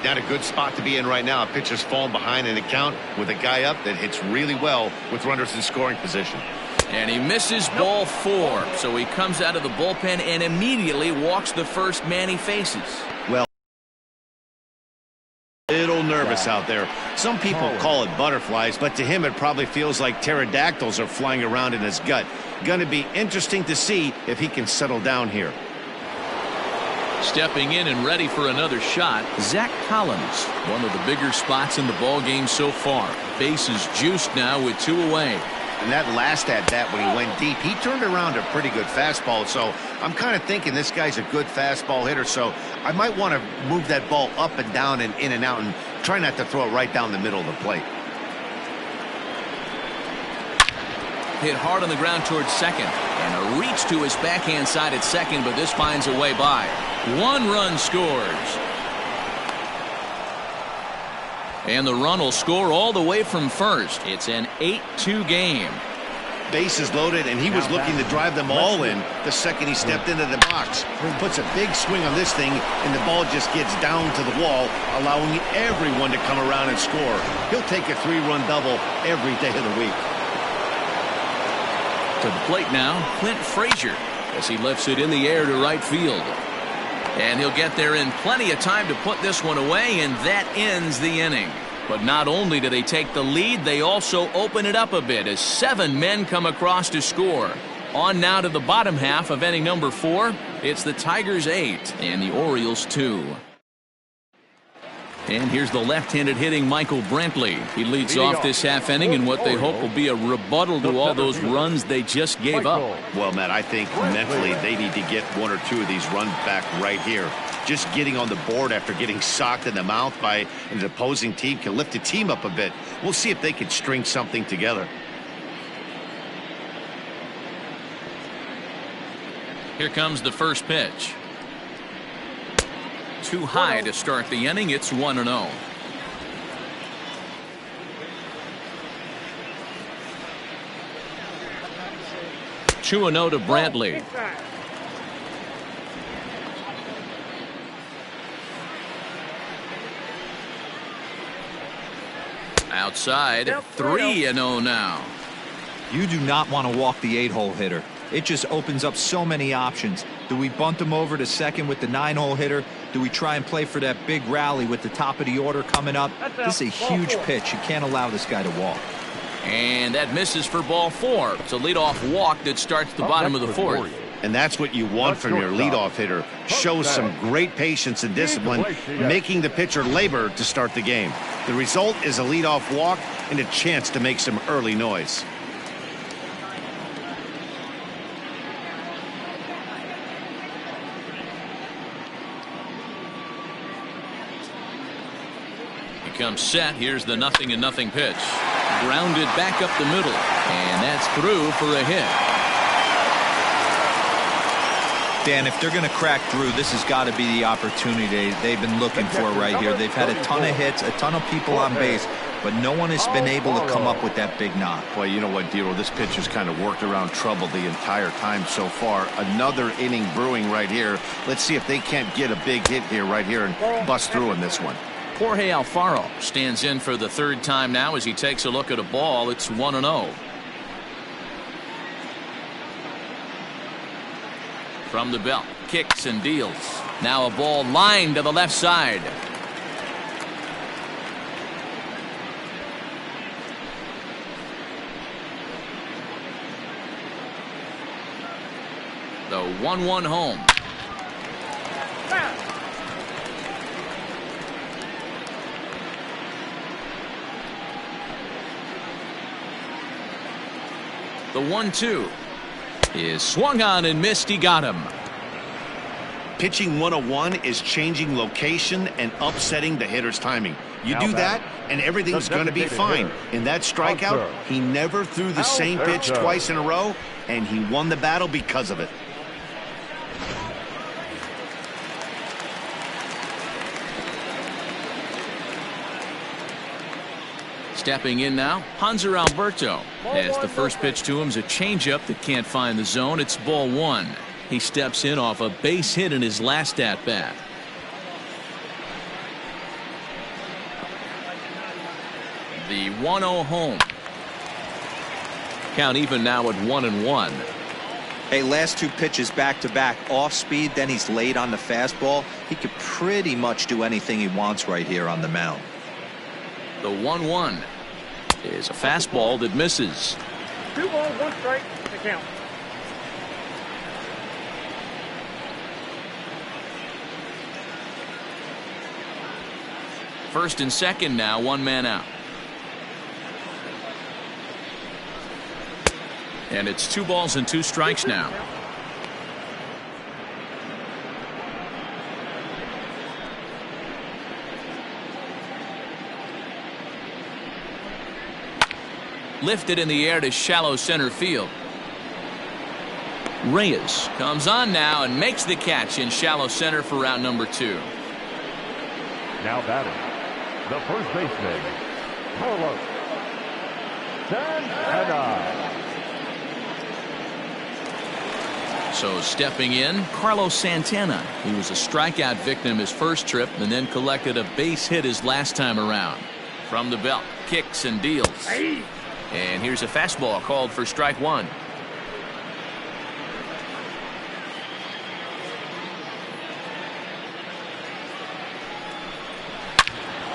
Not a good spot to be in right now. A pitcher's falling behind in the count with a guy up that hits really well with runners in scoring position. And he misses ball 4. So he comes out of the bullpen and immediately walks the first man he faces. nervous out there. Some people call it butterflies, but to him it probably feels like pterodactyls are flying around in his gut. Going to be interesting to see if he can settle down here. Stepping in and ready for another shot, Zach Collins. One of the bigger spots in the ball game so far. Bases juiced now with 2 away. And that last at-bat when he went deep, he turned around a pretty good fastball. So I'm kind of thinking this guy's a good fastball hitter. So I might want to move that ball up and down and in and out and try not to throw it right down the middle of the plate. Hit hard on the ground towards second. And a reach to his backhand side at second, but this finds a way by. 1 run scores. And the run will score all the way from first. It's an 8-2 game. Bases loaded, and he was looking to drive them all in the second he stepped into the box. Puts a big swing on this thing, and the ball just gets down to the wall, allowing everyone to come around and score. He'll take a 3-run double every day of the week. To the plate now, Clint Frazier, as he lifts it in the air to right field. And he'll get there in plenty of time to put this one away, and that ends the inning. But not only do they take the lead, they also open it up a bit as 7 men come across to score. On now to the bottom half of inning number 4. It's the Tigers 8 and the Orioles 2. And here's the left-handed hitting Michael Brantley. He leads off this half inning in what they hope will be a rebuttal to all those runs they just gave up. Well, Matt, I think mentally they need to get 1 or 2 of these runs back right here. Just getting on the board after getting socked in the mouth by an opposing team can lift the team up a bit. We'll see if they can string something together. Here comes the first pitch. Too high to start the inning. It's 1-0. Two and 0 to Brantley. Outside, 3-0 now. You do not want to walk the 8-hole hitter. It just opens up so many options. Do we bunt him over to second with the 9-hole hitter? Do we try and play for that big rally with the top of the order coming up? This is a huge pitch. You can't allow this guy to walk. And that misses for ball 4. It's a leadoff walk that starts the bottom of the 4th. And that's what you want from your leadoff hitter. Shows some great patience and discipline, making the pitcher labor to start the game. The result is a leadoff walk and a chance to make some early noise. Comes set. Here's the 0-0 pitch. Grounded back up the middle, and that's through for a hit. Dan, if they're going to crack through, this has got to be the opportunity they've been looking for right here. They've had a ton of hits, a ton of people on base, but no one has been able to come up with that big knock. Well, you know what, Dero, this pitch has kind of worked around trouble the entire time so far. Another inning brewing right here. Let's see if they can't get a big hit here right here and bust through in this one. Jorge Alfaro stands in for the 3rd time now as he takes a look at a ball. It's 1-0. From the belt, kicks and deals. Now a ball lined to the left side. The 1-1 home. The 1-2 is swung on and missed. He got him. Pitching 101 is changing location and upsetting the hitter's timing. You do that, and everything's going to be fine. In that strikeout, he never threw the same pitch twice in a row, and he won the battle because of it. Stepping in now, Hanser Alberto. As the first pitch to him is a changeup that can't find the zone. It's ball 1. He steps in off a base hit in his last at-bat. The 1-0 home. Count even now at 1-1. Hey, last 2 pitches back-to-back off speed, then he's late on the fastball. He could pretty much do anything he wants right here on the mound. The 1-1 is a fastball that misses. 2 balls, 1 strike to count. First and second now, 1 man out. And it's 2 balls and 2 strikes now. Lifted in the air to shallow center field. Reyes comes on now and makes the catch in shallow center for route number 2. Now batting, the first baseman, Carlos Santana. So stepping in, Carlos Santana. He was a strikeout victim his first trip and then collected a base hit his last time around. From the belt, kicks and deals. And here's a fastball called for strike 1.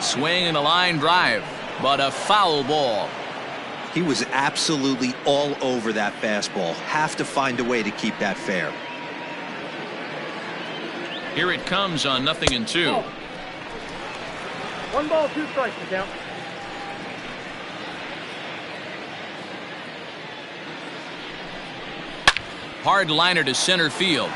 Swing and a line drive, but a foul ball. He was absolutely all over that fastball. Have to find a way to keep that fair. Here it comes on 0-2. 1 ball, 2 strikes to count. Hard liner to center field.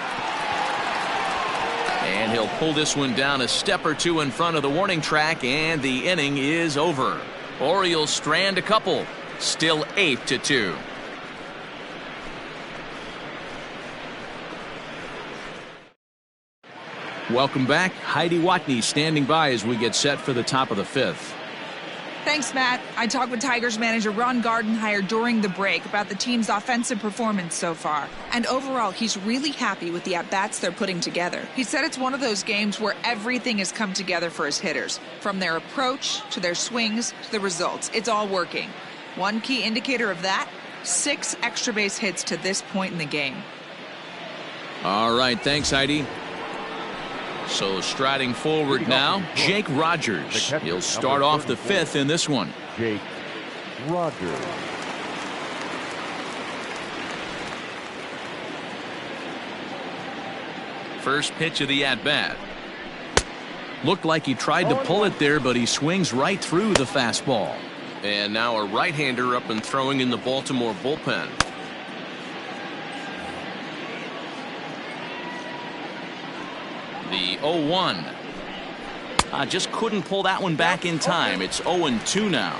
And he'll pull this one down a step or 2 in front of the warning track, and the inning is over. Orioles strand a couple. Still 8-2. Welcome back. Heidi Watney standing by as we get set for the top of the 5th. Thanks, Matt. I talked with Tigers manager Ron Gardenhire during the break about the team's offensive performance so far. And overall, he's really happy with the at-bats they're putting together. He said it's one of those games where everything has come together for his hitters. From their approach, to their swings, to the results. It's all working. One key indicator of that, 6 extra base hits to this point in the game. All right, thanks, Heidi. So striding forward now, Jake Rogers. He'll start off the 5th in this one. Jake Rogers. First pitch of the at-bat. Looked like he tried to pull it there, but he swings right through the fastball. And now a right-hander up and throwing in the Baltimore bullpen. The 0-1. Just couldn't pull that one back in time. It's 0-2 now.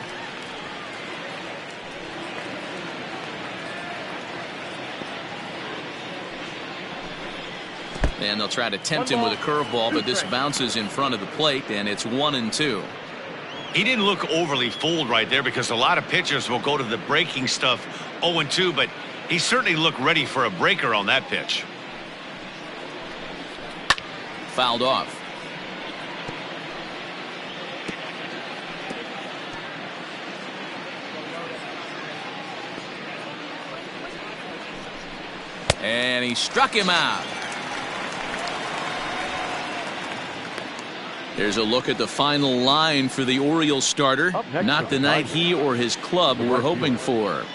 And they'll try to tempt him with a curveball, but this bounces in front of the plate, and it's 1-2. He didn't look overly fooled right there because a lot of pitchers will go to the breaking stuff 0-2, but he certainly looked ready for a breaker on that pitch. Fouled off. And he struck him out. There's a look at the final line for the Orioles starter. Not the night he or his club were hoping for.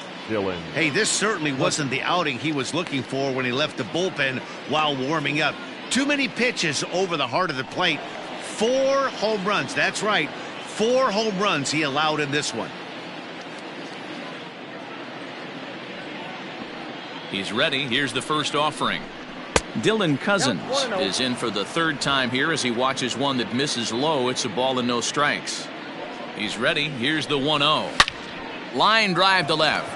Hey, this certainly wasn't the outing he was looking for when he left the bullpen while warming up. Too many pitches over the heart of the plate. 4 home runs. That's right. 4 home runs he allowed in this one. He's ready. Here's the first offering. Dylan Cousins is in for the 3rd time here as he watches one that misses low. It's a ball and no strikes. He's ready. Here's the 1-0. Line drive to left.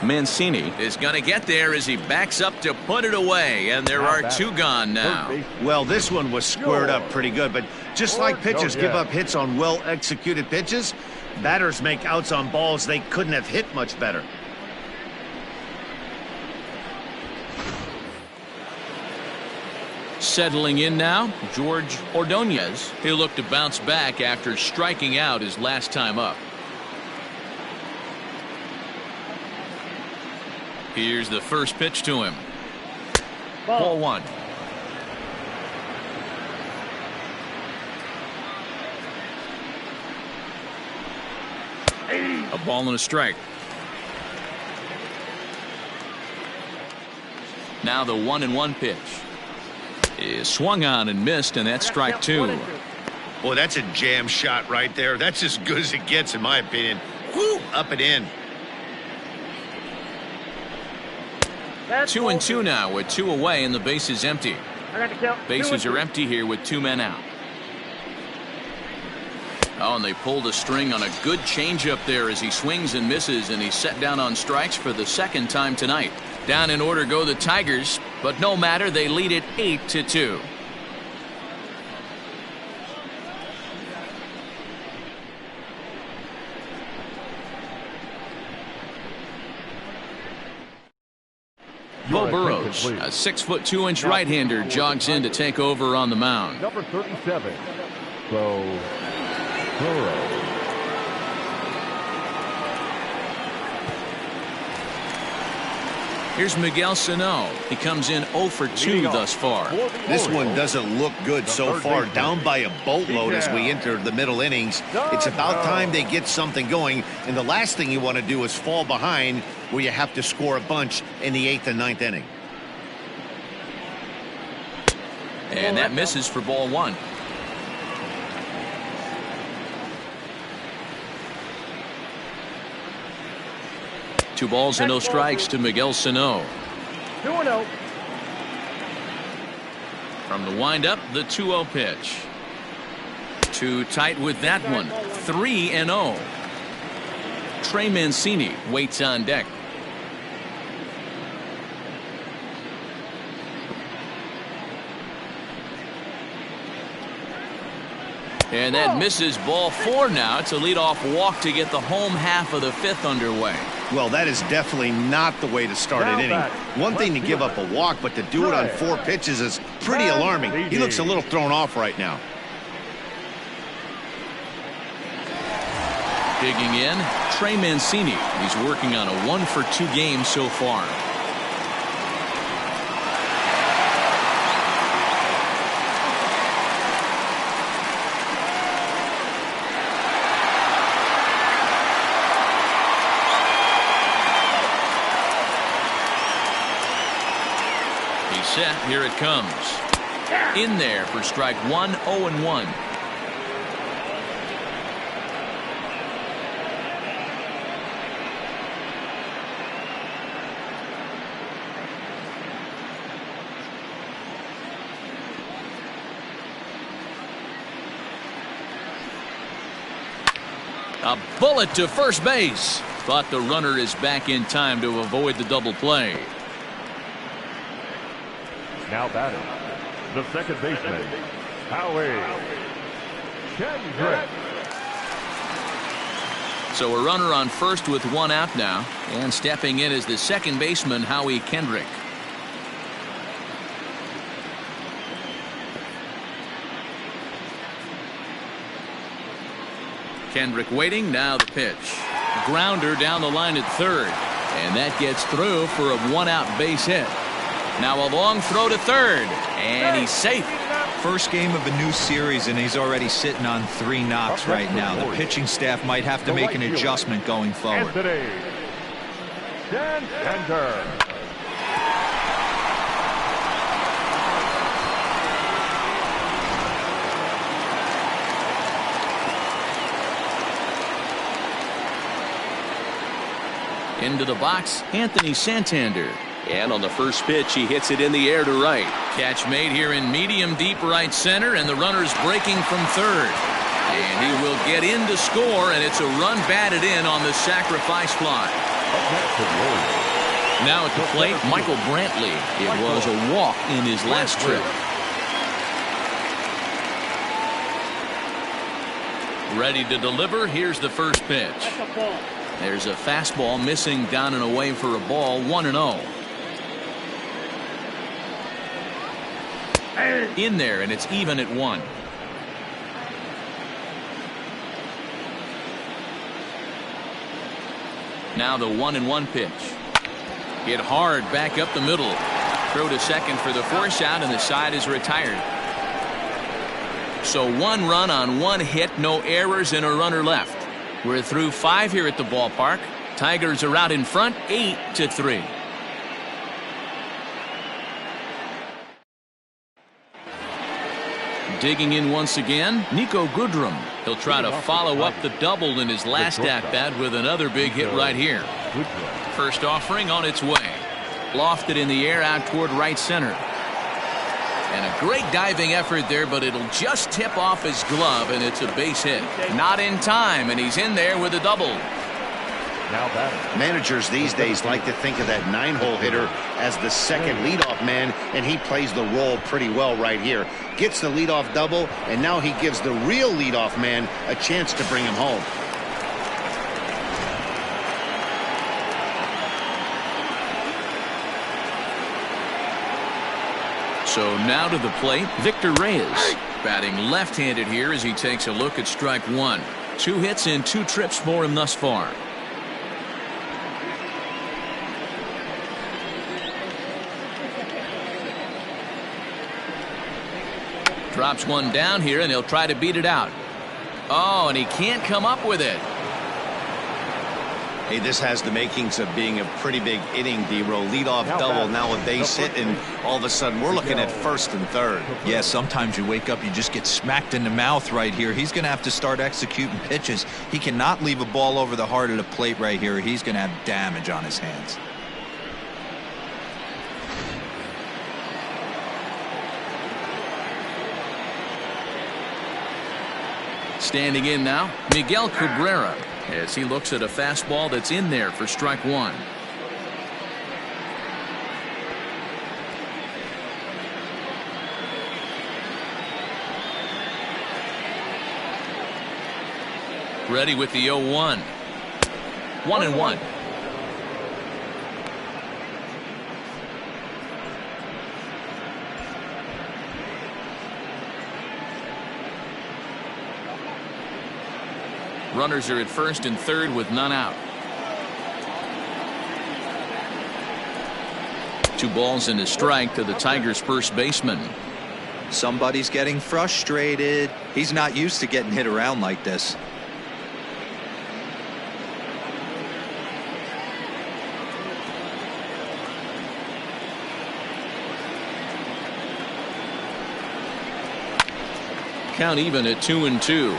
Mancini is going to get there as he backs up to put it away, and there are 2 gone now. Well, this one was squared up pretty good, but just like pitchers give up hits on well-executed pitches, batters make outs on balls they couldn't have hit much better. Settling in now, George Ordonez. He'll look to bounce back after striking out his last time up. Here's the first pitch to him. Ball 1. A ball and a strike. Now the 1-1 pitch is swung on and missed, and that's strike two. Boy, that's a jam shot right there. That's as good as it gets, in my opinion. Woo, up and in. 2-2 now with 2 away, and the base is empty. Bases are empty here with 2 men out. Oh, and they pulled a string on a good changeup there as he swings and misses, and he's set down on strikes for the second time tonight. Down in order go the Tigers, but no matter, they lead it 8-2. Bo Burrows, a 6'2" right-hander, jogs in to take over on the mound. Number 37, Bo Burrows. Here's Miguel Sano. He comes in 0 for 2 thus far. This one doesn't look good so far. Down by a boatload as we enter the middle innings. It's about time they get something going, and the last thing you want to do is fall behind where you have to score a bunch in the 8th and 9th inning. And that misses for ball 1. Two balls and no strikes to Miguel Sano. 2-0. From the windup, the 2-0 pitch. Too tight with that one. 3-0. Trey Mancini waits on deck. And that misses ball 4 now. It's a leadoff walk to get the home half of the 5th underway. Well, that is definitely not the way to start an inning. One thing to give up a walk, but to do it on 4 pitches is pretty alarming. He looks a little thrown off right now. Digging in, Trey Mancini. He's working on a 1 for 2 game so far. Set. Here it comes. In there for strike 1, 0-1. A bullet to first base. Thought the runner is back in time to avoid the double play. Now batting, the second baseman, Howie Kendrick. So a runner on first with 1 out now, and stepping in is the second baseman, Howie Kendrick. Kendrick waiting. Now the pitch. Grounder down the line at third, and that gets through for a 1-out base hit. Now a long throw to third, and he's safe. First game of a new series, and he's already sitting on 3 knocks right now. The pitching staff might have to make an adjustment going forward. Anthony Santander. Into the box, Anthony Santander. And on the first pitch, he hits it in the air to right. Catch made here in medium deep right center, and the runner's breaking from third. And he will get in to score, and it's a run batted in on the sacrifice fly. Now at the plate, Michael Brantley. It was a walk in his last trip. Ready to deliver. Here's the first pitch. There's a fastball missing down and away for a ball. 1-0. In there, and it's even at 1. Now the 1-1 pitch. Hit hard back up the middle. Throw to second for the force out, and the side is retired. So 1 run on 1 hit, no errors, and a runner left. We're through 5 here at the ballpark. Tigers are out in front 8-3. Digging in once again, Nico Goodrum. He'll try to follow up the double in his last at-bat with another big hit right here. First offering on its way. Lofted in the air out toward right center. And a great diving effort there, but it'll just tip off his glove, and it's a base hit. Not in time, and he's in there with a double. Managers these days like to think of that 9-hole hitter as the second leadoff man, and he plays the role pretty well right here. Gets the leadoff double, and now he gives the real leadoff man a chance to bring him home. So now to the plate, Victor Reyes. Batting left-handed here as he takes a look at strike one. 2 hits and 2 trips for him thus far. Drops one down here, and he'll try to beat it out. Oh, and he can't come up with it. Hey, this has the makings of being a pretty big inning, D-Row. Leadoff double, now a base hit, and all of a sudden we're looking at first and third. Yeah, sometimes you wake up, you just get smacked in the mouth right here. He's going to have to start executing pitches. He cannot leave a ball over the heart of the plate right here. He's going to have damage on his hands. Standing in now, Miguel Cabrera, as he looks at a fastball that's in there for strike one. Ready with the 0-1. 1-1. Runners are at first and third with none out. 2 balls and a strike to the Tigers' first baseman. Somebody's getting frustrated. He's not used to getting hit around like this. Count even at 2-2.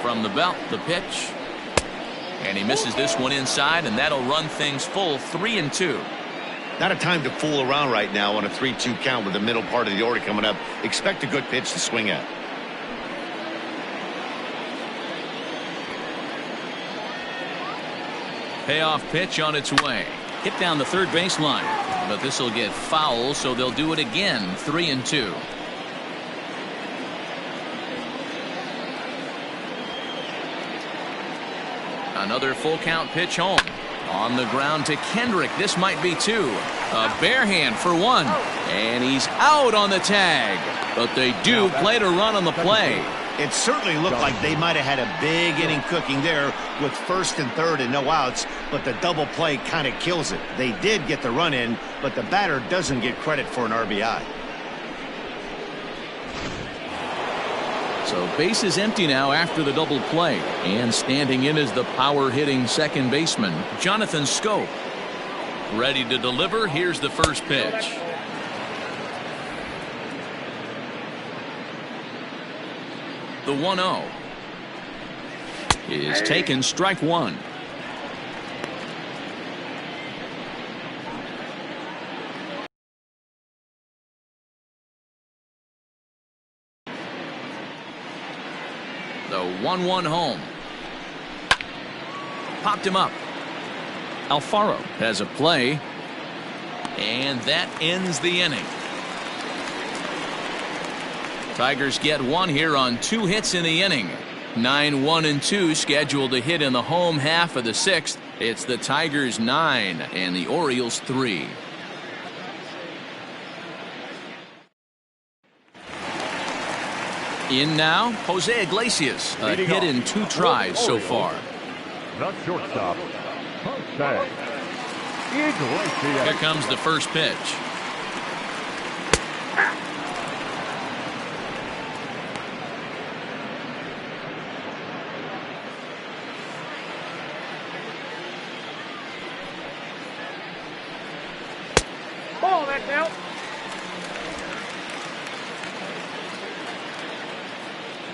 From the belt, the pitch. And he misses this one inside, and that'll run things full 3-2. Not a time to fool around right now on a 3-2 count with the middle part of the order coming up. Expect a good pitch to swing at. Payoff pitch on its way. Hit down the third baseline. But this will get foul, so they'll do it again. 3-2. Another full count pitch home. On the ground to Kendrick. This might be 2. A bare hand for 1. And he's out on the tag. But they do play to run on the play. It certainly looked like they might have had a big inning cooking there with first and third and no outs, but the double play kind of kills it. They did get the run in, but the batter doesn't get credit for an RBI. So base is empty now after the double play. And standing in is the power-hitting second baseman, Jonathan Schoop. Ready to deliver. Here's the first pitch. The 1-0 is taken, strike one. The 1-1 home. Popped him up. Alfaro has a play. And that ends the inning. Tigers get 1 here on 2 hits in the inning. 9-1-2 scheduled to hit in the home half of the 6th. It's the Tigers 9 and the Orioles 3. In now, Jose Iglesias. A hit in 2 tries so far. The shortstop, Jose Here comes the first pitch. Ball that now.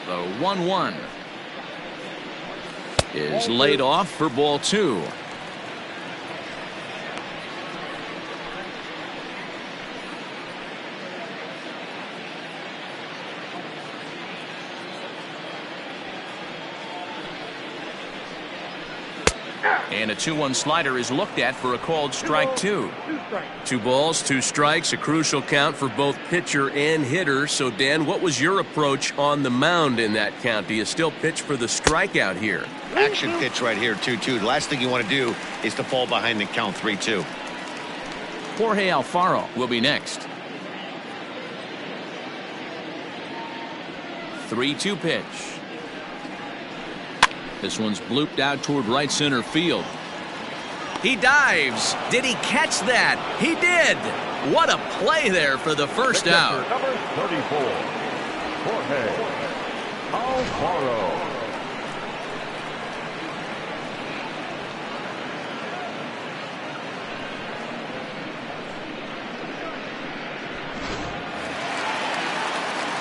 The 1-1 is laid off for ball 2. And a 2-1 slider is looked at for a called strike 2. 2 balls, 2 strikes, a crucial count for both pitcher and hitter. So, Dan, what was your approach on the mound in that count? Do you still pitch for the strikeout here? Action pitch right here, 2-2. The last thing you want to do is to fall behind the count 3-2. Jorge Alfaro will be next. 3-2 pitch. This one's blooped out toward right center field. He dives. Did he catch that? He did. What a play there for the first out. Number 34, Jorge Alfaro.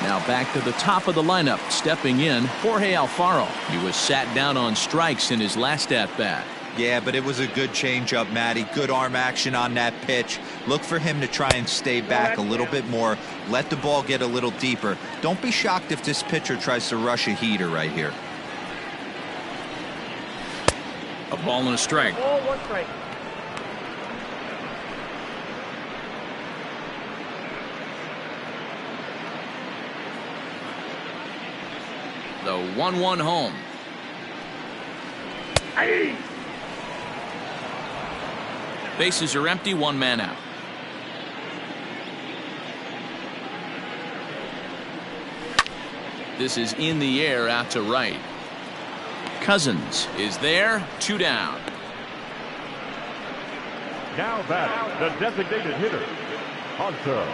Now back to the top of the lineup. Stepping in, Jorge Alfaro. He was sat down on strikes in his last at-bat. Yeah, but it was a good changeup, Matty. Good arm action on that pitch. Look for him to try and stay back a little bit more. Let the ball get a little deeper. Don't be shocked if this pitcher tries to rush a heater right here. A ball and a strike. Ball, 1 strike. The 1-1 home. Hey. Bases are empty, 1 man out. This is in the air out to right. Cousins is there, 2 down. Now back, the designated hitter, Hunter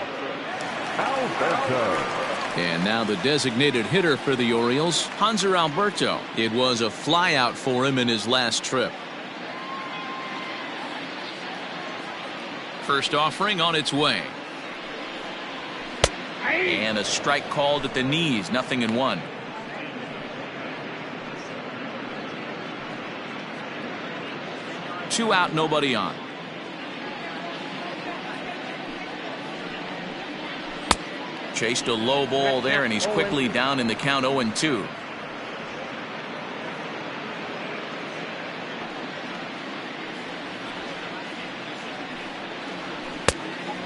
Alberto. And now the designated hitter for the Orioles, Hanser Alberto. It was a flyout for him in his last trip. First offering on its way. And a strike called at the knees, 0-1. Two out, nobody on. Chased a low ball there, and he's quickly down in the count 0-2.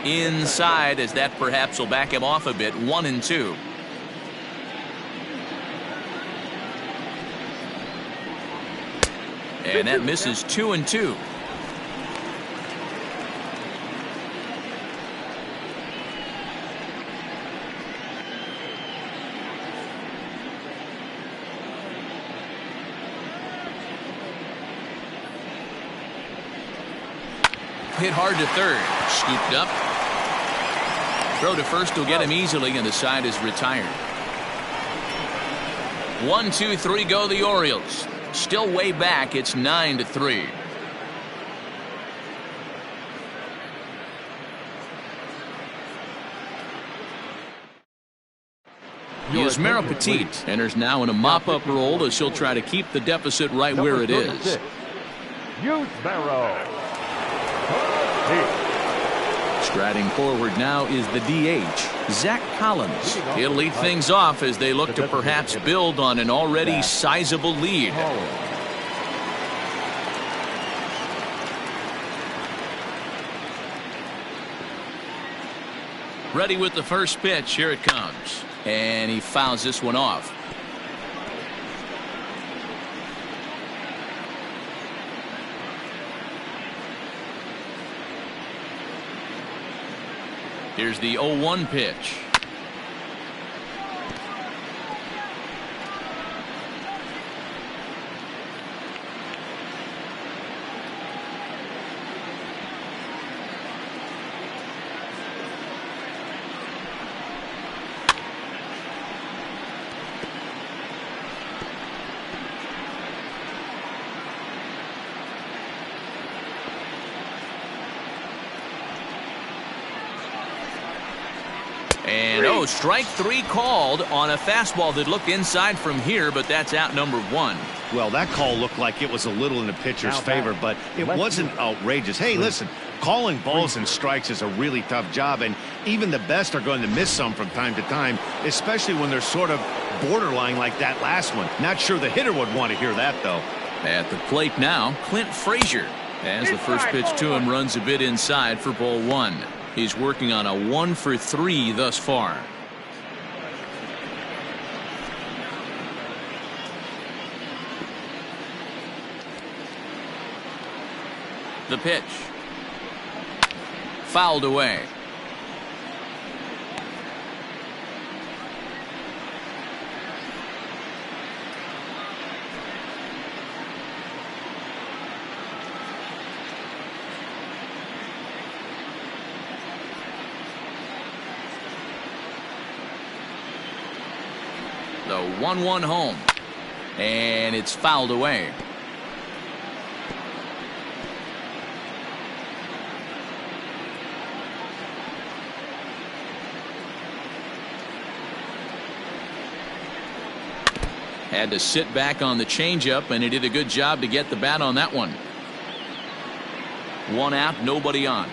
Inside, as that perhaps will back him off a bit, 1-2. And that misses 2-2. Hit hard to third. Scooped up. Throw to first will get him easily, and the side is retired. 1, 2, 3 go the Orioles. Still way back. It's 9-3. Yusmeiro Petit enters now in a mop-up role as she'll try to keep the deficit right where it is. Yusmeiro. Striding forward now is the DH, Zach Collins. He'll lead things off as they look to perhaps build on an already sizable lead. Ready with the first pitch. Here it comes. And he fouls this one off. Here's the 0-1 pitch. So strike 3 called on a fastball that looked inside from here, but that's out number 1. Well, that call looked like it was a little in the pitcher's favor, but it wasn't outrageous. Hey, listen, calling balls and strikes is a really tough job, and even the best are going to miss some from time to time, especially when they're sort of borderline like that last one. Not sure the hitter would want to hear that, though. At the plate now, Clint Frazier, as the first pitch to him runs a bit inside for ball 1. He's working on a 1 for 3 thus far. The pitch. Fouled away. The 1-1 home. And it's fouled away. Had to sit back on the changeup, and he did a good job to get the bat on that one. 1 out, nobody on.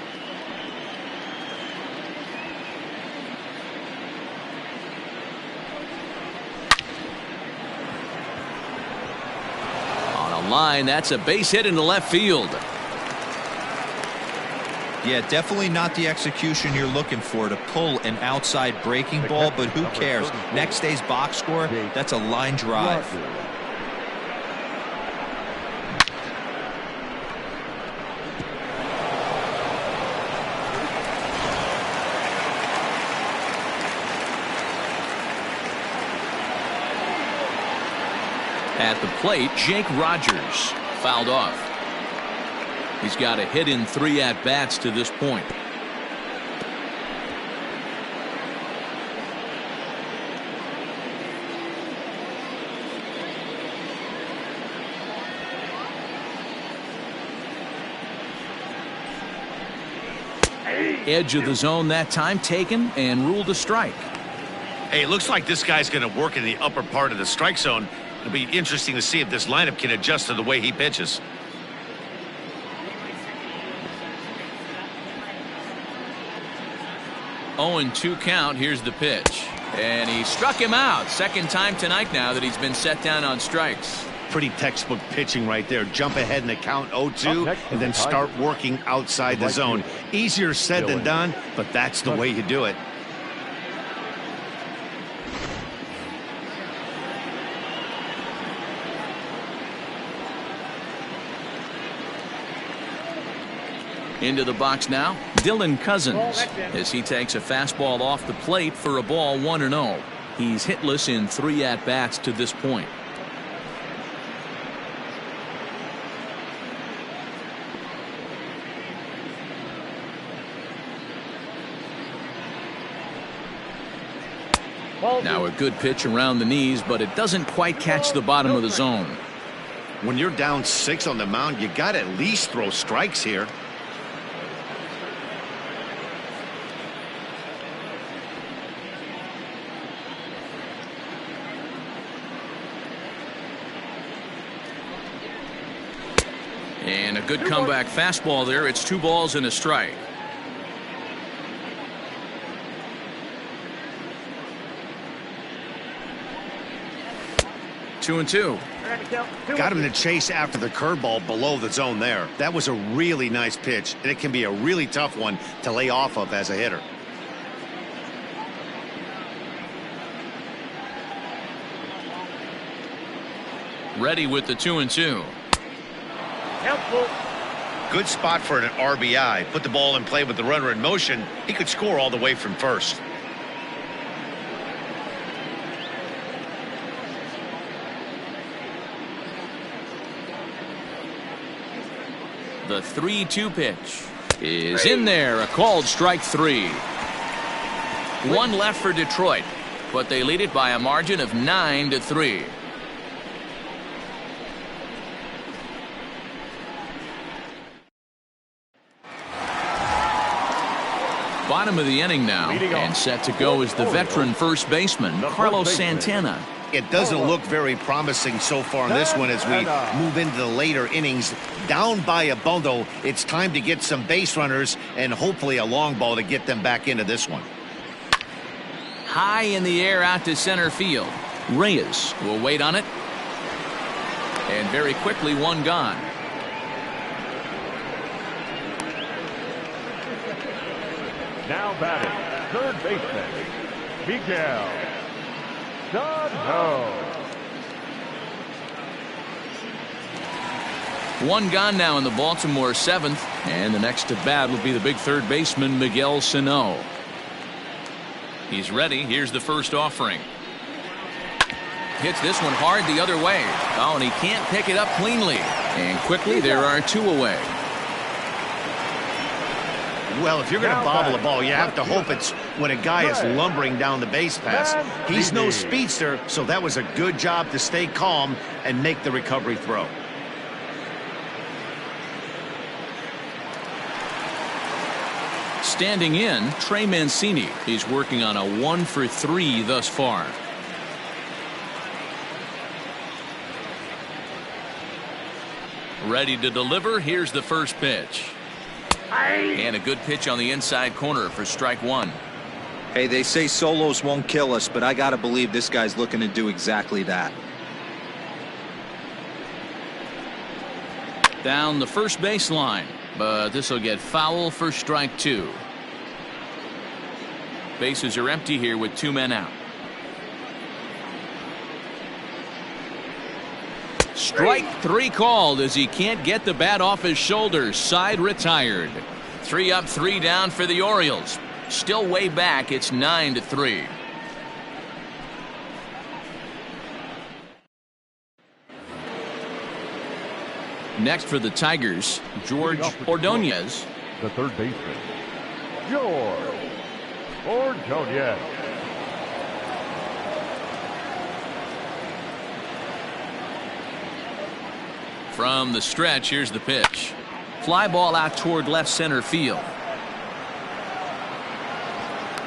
On a line, that's a base hit into left field. Yeah, definitely not the execution you're looking for to pull an outside breaking ball, but who cares? Next day's box score, that's a line drive. At the plate, Jake Rogers fouled off. He's got a hit in 3 at-bats to this point. Edge of the zone that time taken and ruled a strike. Hey, it looks like this guy's going to work in the upper part of the strike zone. It'll be interesting to see if this lineup can adjust to the way he pitches. 0-2 count. Here's the pitch. And he struck him out. Second time tonight now that he's been set down on strikes. Pretty textbook pitching right there. Jump ahead in the count 0-2 and then start working outside the zone. Easier said than done, but that's the way you do it. Into the box now, Dylan Cousins, as he takes a fastball off the plate for a ball 1-0. He's hitless in 3 at-bats to this point. Now a good pitch around the knees, but it doesn't quite catch the bottom of the zone. When you're down 6 on the mound, you got to at least throw strikes here. And a good comeback fastball there. It's 2 balls and a strike. Two and two. Got him to chase after the curveball below the zone there. That was a really nice pitch, and it can be a really tough one to lay off of as a hitter. Ready with the 2-2. Good spot for an RBI. Put the ball in play with the runner in motion. He could score all the way from first. The 3-2 pitch is in there. A called strike 3. 1 left for Detroit, but they lead it by a margin of 9-3. Bottom of the inning now, and set to go is the veteran first baseman, Carlos Santana. It doesn't look very promising so far in this one as we move into the later innings. Down by a bundle, it's time to get some base runners and hopefully a long ball to get them back into this one. High in the air out to center field. Reyes will wait on it. And very quickly, one gone. Now batting, third baseman, Miguel Sano. One gone now in the Baltimore seventh, and the next to bat will be the big third baseman, Miguel Sano. He's ready. Here's the first offering. Hits this one hard the other way. Oh, and he can't pick it up cleanly. And quickly, there are two away. Well, if you're going to bobble a ball, you have to hope it's when a guy is lumbering down the base pass. He's no speedster, so that was a good job to stay calm and make the recovery throw. Standing in, Trey Mancini. He's working on a 1-for-3 thus far. Ready to deliver. Here's the first pitch. And a good pitch on the inside corner for strike one. Hey, they say solos won't kill us, but I got to believe this guy's looking to do exactly that. Down the first baseline, but this will get foul for strike two. Bases are empty here with two men out. Strike three called as he can't get the bat off his shoulders. Side retired. 3 up, 3 down for the Orioles. Still way back. It's 9-3. Next for the Tigers, George Ordonez. The third baseman, George Ordonez. From the stretch, here's the pitch. Fly ball out toward left center field.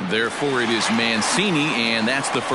Therefore, it is Mancini, and that's the first.